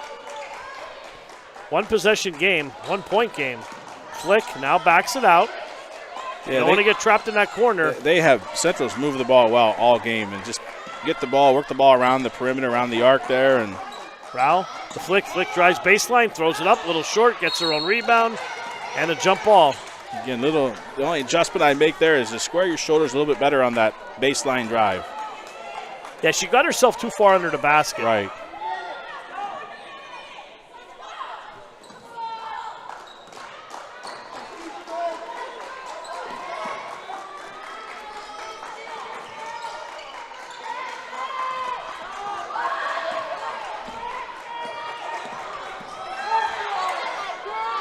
1 possession game, 1 point game. Flick now backs it out. Yeah, don't want to get trapped in that corner. They have Central's moved the ball well all game and just get the ball, work the ball around the perimeter, around the arc there. And Rao, the flick drives baseline, throws it up, little short, gets her own rebound, and a jump ball. Again, the only adjustment I make there is to square your shoulders a little bit better on that baseline drive. Yeah, she got herself too far under the basket. Right.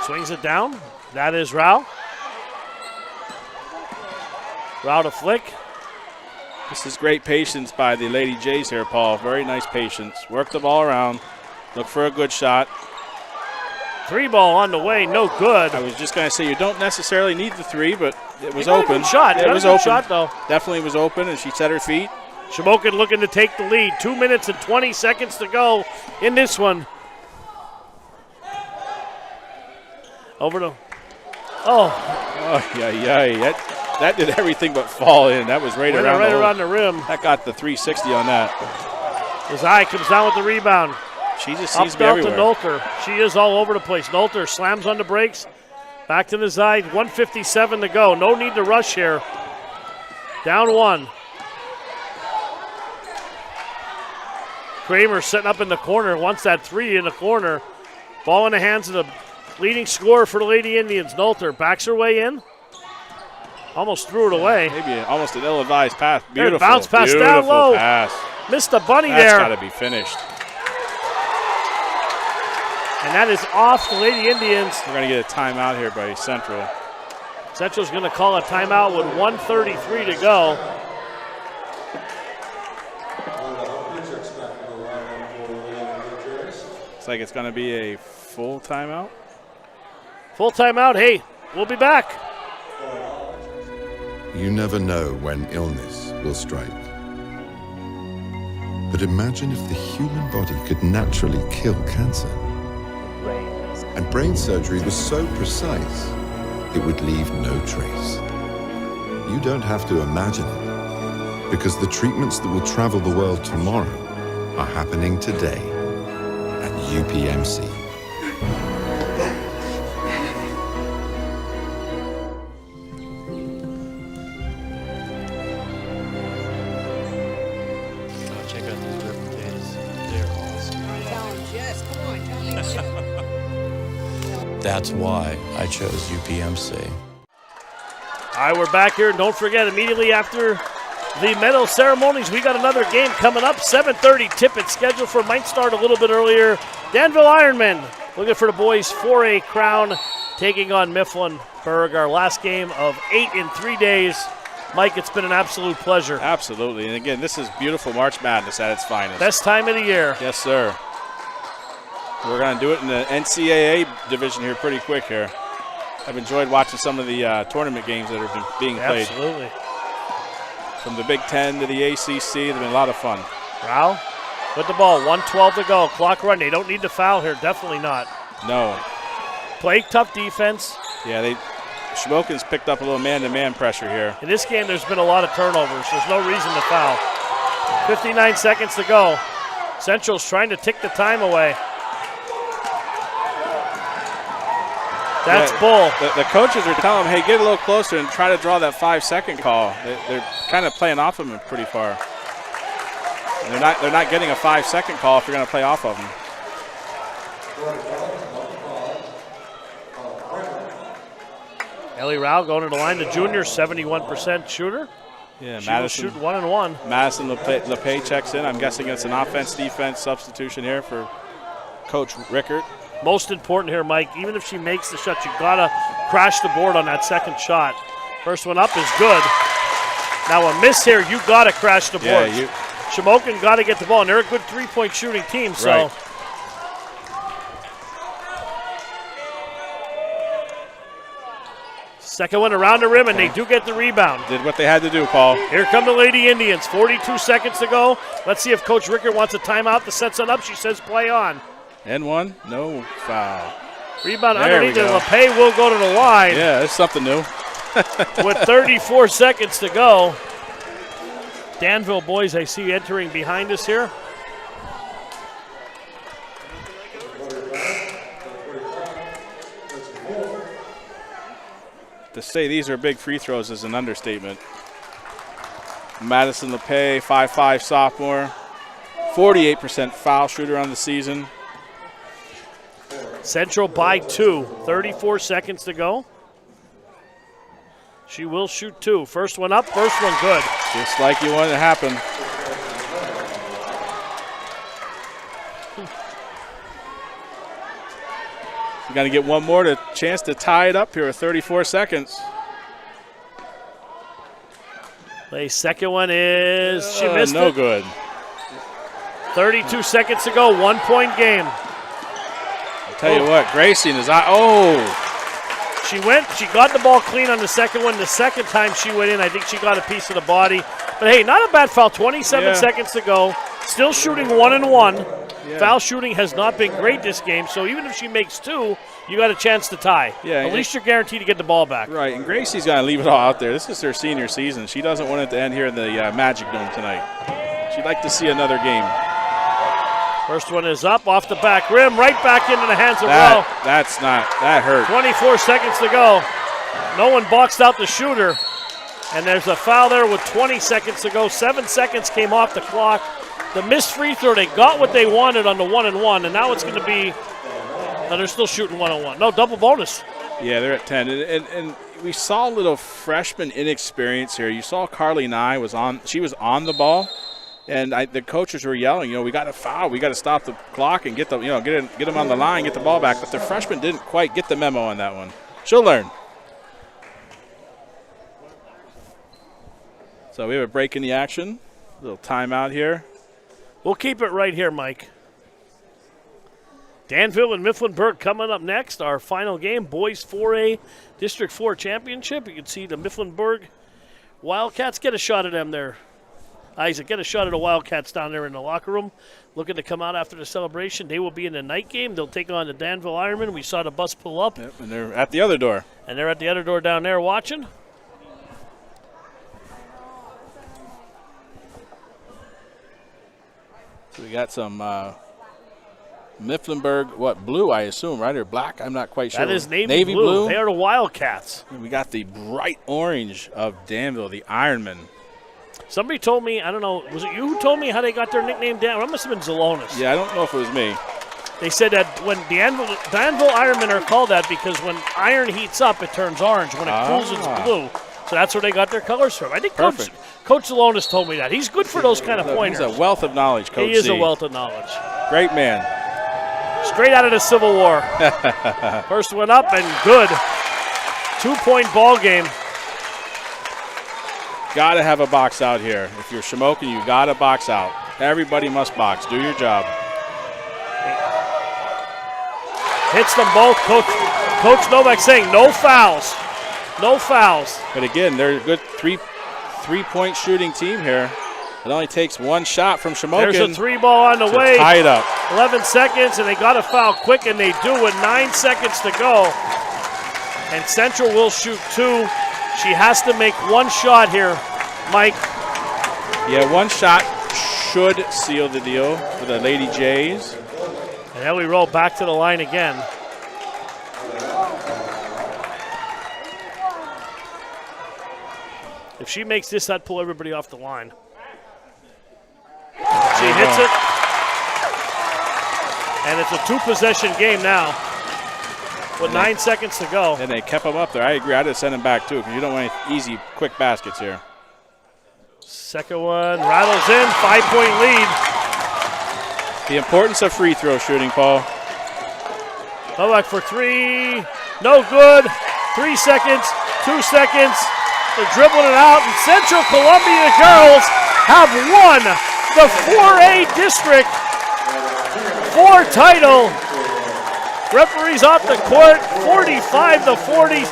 Swings it down. That is Rao. Rao to Flick. This is great patience by the Lady Jays here, Paul. Very nice patience. Work the ball around. Look for a good shot. 3 ball on the way, no good. I was just going to say you don't necessarily need the 3, but it was You got a open. good shot. Yeah, You it was got a good open. shot, though. Definitely was open, and she set her feet. Shamokin looking to take the lead. 2 minutes and 20 seconds to go in this one. Over to, Oh, yeah. That did everything but fall in. That was right around the rim. That got the 360 on that. Zai comes down with the rebound. She just seems to be Up to everywhere. Nolter. She is all over the place. Nolter slams on the brakes. Back to the side. 1:57 to go. No need to rush here. Down 1. Kramer sitting up in the corner. Wants that 3 in the corner. Ball in the hands of the leading scorer for the Lady Indians. Nolter backs her way in. Almost threw it away. Maybe almost an ill-advised pass. There, Beautiful. bounce pass down Beautiful low. pass. Missed the bunny That's there. got to be finished. And that is off the Lady Indians. We're going to get a timeout here by Central. Central's going to call a timeout with 1:33 to go. Looks like it's going to be a full timeout. Full timeout. Hey, we'll be back. You never know when illness will strike. But imagine if the human body could naturally kill cancer. And brain surgery was so precise, it would leave no trace. You don't have to imagine it, because the treatments that will travel the world tomorrow are happening today at UPMC. Oh, check out these red potatoes. They're awesome. Tell him, Jess, come on, tell him. That's why I chose UPMC. All right, we're back here. Don't forget, immediately after the medal ceremonies, we got another game coming up. 7:30 tip-it scheduled for, might start a little bit earlier. Danville Ironmen looking for the boys 4A crown, taking on Mifflinburg. Our last game of 8 in 3 days. Mike, it's been an absolute pleasure. Absolutely. And again, this is beautiful March Madness at its finest. Best time of the year. Yes, sir. We're going to do it in the NCAA division here pretty quick here. I've enjoyed watching some of the tournament games that have been being played. Absolutely. From the Big Ten to the ACC, they've been a lot of fun. Rao with the ball, 1:12 to go. Clock run. They don't need to foul here. Definitely not. No. Play tough defense. Yeah, Shamokin's picked up a little man-to-man pressure here. In this game, there's been a lot of turnovers. There's no reason to foul. 59 seconds to go. Central's trying to tick the time away. That's Bull. The coaches are telling him, hey, get a little closer and try to draw that 5-second call. They're kind of playing off of him pretty far. And they're not getting a 5-second call if you're going to play off of him. Ellie Rao going to the line. The junior, 71% shooter. Yeah, She will shoot 1 and 1. Madison LePay checks in. I'm guessing it's an offense-defense substitution here for Coach Rickert. Most important here, Mike, even if she makes the shot, you got to crash the board on that second shot. First one up is good. Now a miss here, you got to crash the board. Yeah, Shamokin got to get the ball, and they're a good three-point shooting team. So. Right. Second one around the rim, and they do get the rebound. Did what they had to do, Paul. Here come the Lady Indians. 42 seconds to go. Let's see if Coach Rickert wants a timeout to set it up. She says play on. And one, no foul. Rebound There underneath, we and go. LePay will go to the line. Yeah, that's something new. With 34 seconds to go. Danville boys, I see entering behind us here. To say these are big free throws is an understatement. Madison LePay, 5'5" sophomore, 48% foul shooter on the season. Central by 2. 34 seconds to go. She will shoot 2. First one up, first one good. Just like you wanted to happen. You're going to get one more chance to tie it up here with 34 seconds. The second one is, she missed no it. good. 32 seconds to go, 1 point game. I'll tell you what, Gracie is She got the ball clean on the second one. The second time she went in, I think she got a piece of the body. But hey, not a bad foul, 27 seconds to go. Still shooting 1-1. Yeah. Foul shooting has not been great this game, so even if she makes 2, you got a chance to tie. Yeah, at least you're guaranteed to get the ball back. Right, and Gracie's going to leave it all out there. This is her senior season. She doesn't want it to end here in the Magic Dome tonight. She'd like to see another game. First one is up, off the back rim, right back into the hands of Rao. That hurt. 24 seconds to go. No one boxed out the shooter. And there's a foul there with 20 seconds to go. 7 seconds came off the clock. The missed free throw, they got what they wanted on the 1-1, and now it's going to be, they're still shooting 1-1. No, double bonus. Yeah, they're at 10. And we saw a little freshman inexperience here. You saw Carly Nye she was on the ball. And the coaches were yelling, we got to foul. We got to stop the clock and get them on the line, get the ball back. But the freshman didn't quite get the memo on that one. She'll learn. So we have a break in the action. A little timeout here. We'll keep it right here, Mike. Danville and Mifflinburg coming up next. Our final game, Boys 4A District 4 Championship. You can see the Mifflinburg Wildcats. Get a shot at them there. Isaac, get a shot at the Wildcats down there in the locker room, looking to come out after the celebration. They will be in the night game. They'll take on the Danville Ironmen. We saw the bus pull up. Yep, and they're at the other door. And they're at the other door down there watching. So we got some Mifflinburg, blue, I assume, right? Or black? I'm not quite sure. That is navy blue. They are the Wildcats. And we got the bright orange of Danville, the Ironmen. Somebody told me, I don't know, was it you who told me how they got their nickname down? It must have been Zelonis. Yeah, I don't know if it was me. They said that when Danville Ironmen are called that because when iron heats up, it turns orange. When it cools, it's blue. So that's where they got their colors from. I think Coach Zelonis told me that. He's good for those kind of pointers. He's a wealth of knowledge, Coach He is C. a wealth of knowledge. Great man. Straight out of the Civil War. First one up and good. 2-point ball game. Got to have a box out here. If you're Shamokin, you got to box out. Everybody must box. Do your job. Hits them both. Coach Novak saying no fouls. No fouls. But again, they're a good three-point shooting team here. It only takes one shot from Shamokin. There's a 3 ball on the way. Tie it up. 11 seconds, and they got to foul quick, and they do with 9 seconds to go. And Central will shoot 2. She has to make one shot here, Mike. Yeah, one shot should seal the deal for the Lady Jays. And then we roll back to the line again. If she makes this, I'd pull everybody off the line. She hits it. And it's a 2-possession game now with 9 seconds to go. And they kept them up there. I agree. I'd have sent them back, too, because you don't want any easy, quick baskets here. Second one rattles in. 5-point lead. The importance of free throw shooting, Paul. Novak for 3. No good. 3 seconds. 2 seconds. They're dribbling it out, and Central Columbia girls have won the 4A District 4 title. Referees off the court, 45-40.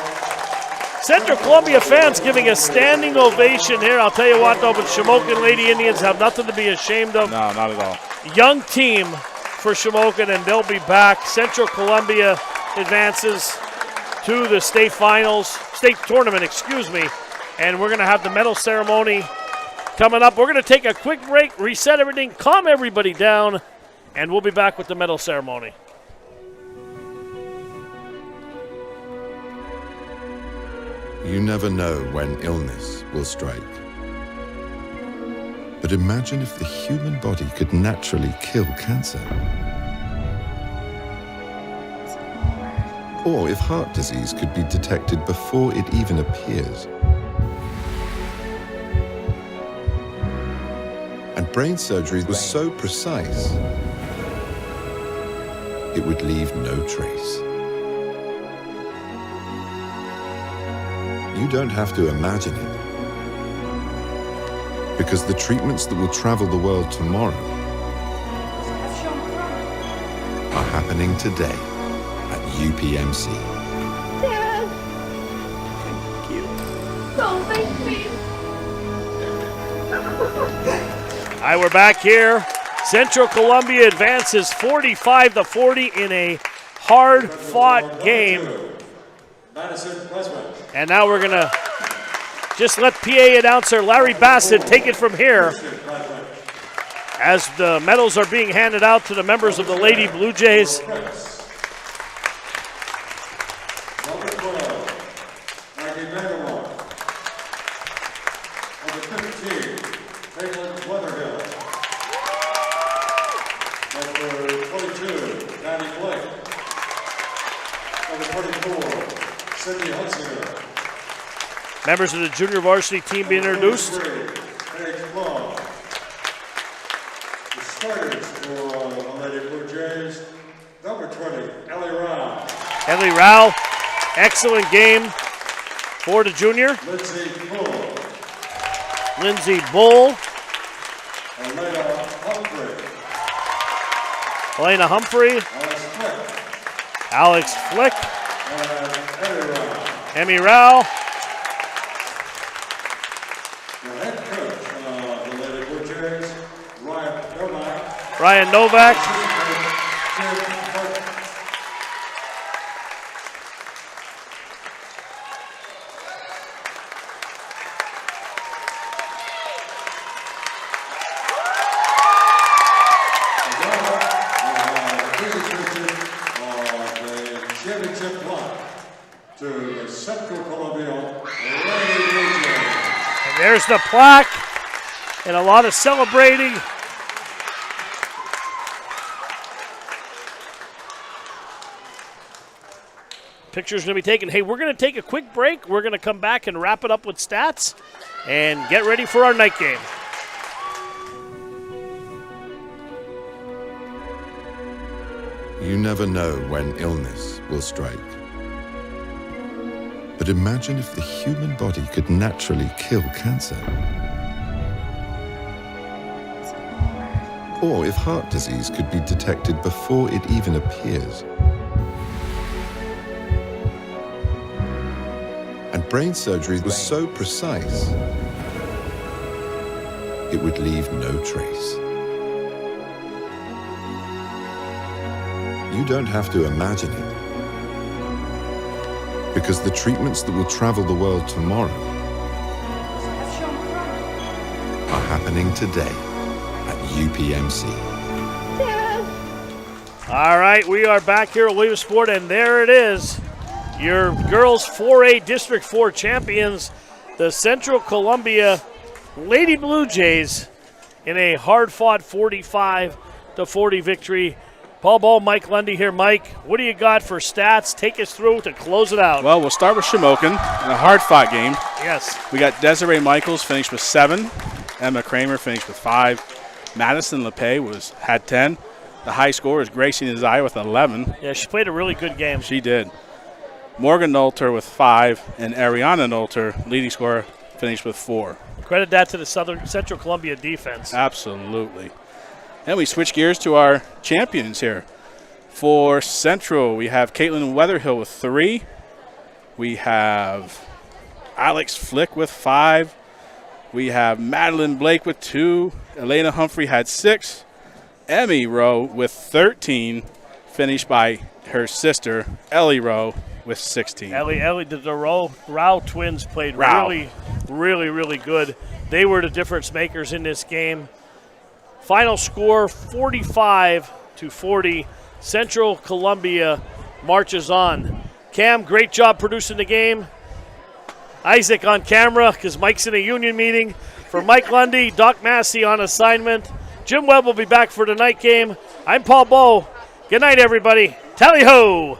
Central Columbia fans giving a standing ovation here. I'll tell you what, though, but Shamokin Lady Indians have nothing to be ashamed of. No, not at all. Young team for Shamokin, and they'll be back. Central Columbia advances to the state tournament, and we're going to have the medal ceremony coming up. We're going to take a quick break, reset everything, calm everybody down, and we'll be back with the medal ceremony. You never know when illness will strike. But imagine if the human body could naturally kill cancer. Or if heart disease could be detected before it even appears. And brain surgery was so precise, it would leave no trace. You don't have to imagine it. Because the treatments that will travel the world tomorrow are happening today at UPMC. Dad! Thank you. Don't make me. All right, we're back here. Central Columbia advances 45-40 in a hard-fought game. And now we're going to just let PA announcer Larry Bassett take it from here as the medals are being handed out to the members of the Lady Blue Jays. Number 12, Maggie Vanderwall. Number 15, Caitlin Weatherhill. Number 22, Maddie Blake. Number 24, Cindy Hunsinger. Members of the junior varsity team being introduced. The starters for the Lady Blue Jays, number 20, Ellie Rao. Ellie Rao, excellent game for the junior. Lindsay Bull. Lindsay Bull. Elena Humphrey. Elena Humphrey. Alex Flick. And Emmy Rao. the head coach of the Lady Blue Jays, Ryan Novak. Ryan Novak. Championship block to the Central Columbia Lady Blue Jays. And there's the plaque and a lot of celebrating. Pictures going to be taken. Hey, we're going to take a quick break. We're going to come back and wrap it up with stats and get ready for our night game. You never know when illness will strike. But imagine if the human body could naturally kill cancer. Or if heart disease could be detected before it even appears. And brain surgery was so precise, it would leave no trace. You don't have to imagine it. Because the treatments that will travel the world tomorrow are happening today at UPMC. Dad! All right, we are back here at Williamsport, and there it is. Your girls 4A District 4 champions, the Central Columbia Lady Blue Jays, in a hard-fought 45-40 victory. Paul Ball, Mike Lundy here. Mike, what do you got for stats? Take us through to close it out. Well, we'll start with Shamokin in a hard-fought game. Yes. We got Desiree Michaels finished with 7. Emma Kramer finished with 5. Madison LePay had 10. The high scorer is Gracie Nazai with 11. Yeah, she played a really good game. She did. Morgan Nolter with 5, and Ariana Nolter, leading scorer, finished with 4. Credit that to the Central Columbia defense. Absolutely. And we switch gears to our champions here. For Central, we have Caitlin Weatherhill with 3. We have Alex Flick with 5. We have Madeline Blake with 2. Elena Humphrey had 6. Emmy Rowe with 13, finished by her sister, Ellie Rowe, with 16. The Rao twins played really good. They were the difference makers in this game. Final score 45-40. Central Columbia marches on. Cam, great job producing the game. Isaac on camera because Mike's in a union meeting. For Mike Lundy, Doc Massey on assignment. Jim Webb will be back for the night game. I'm Paul Bowe. Good night, everybody. Tally ho!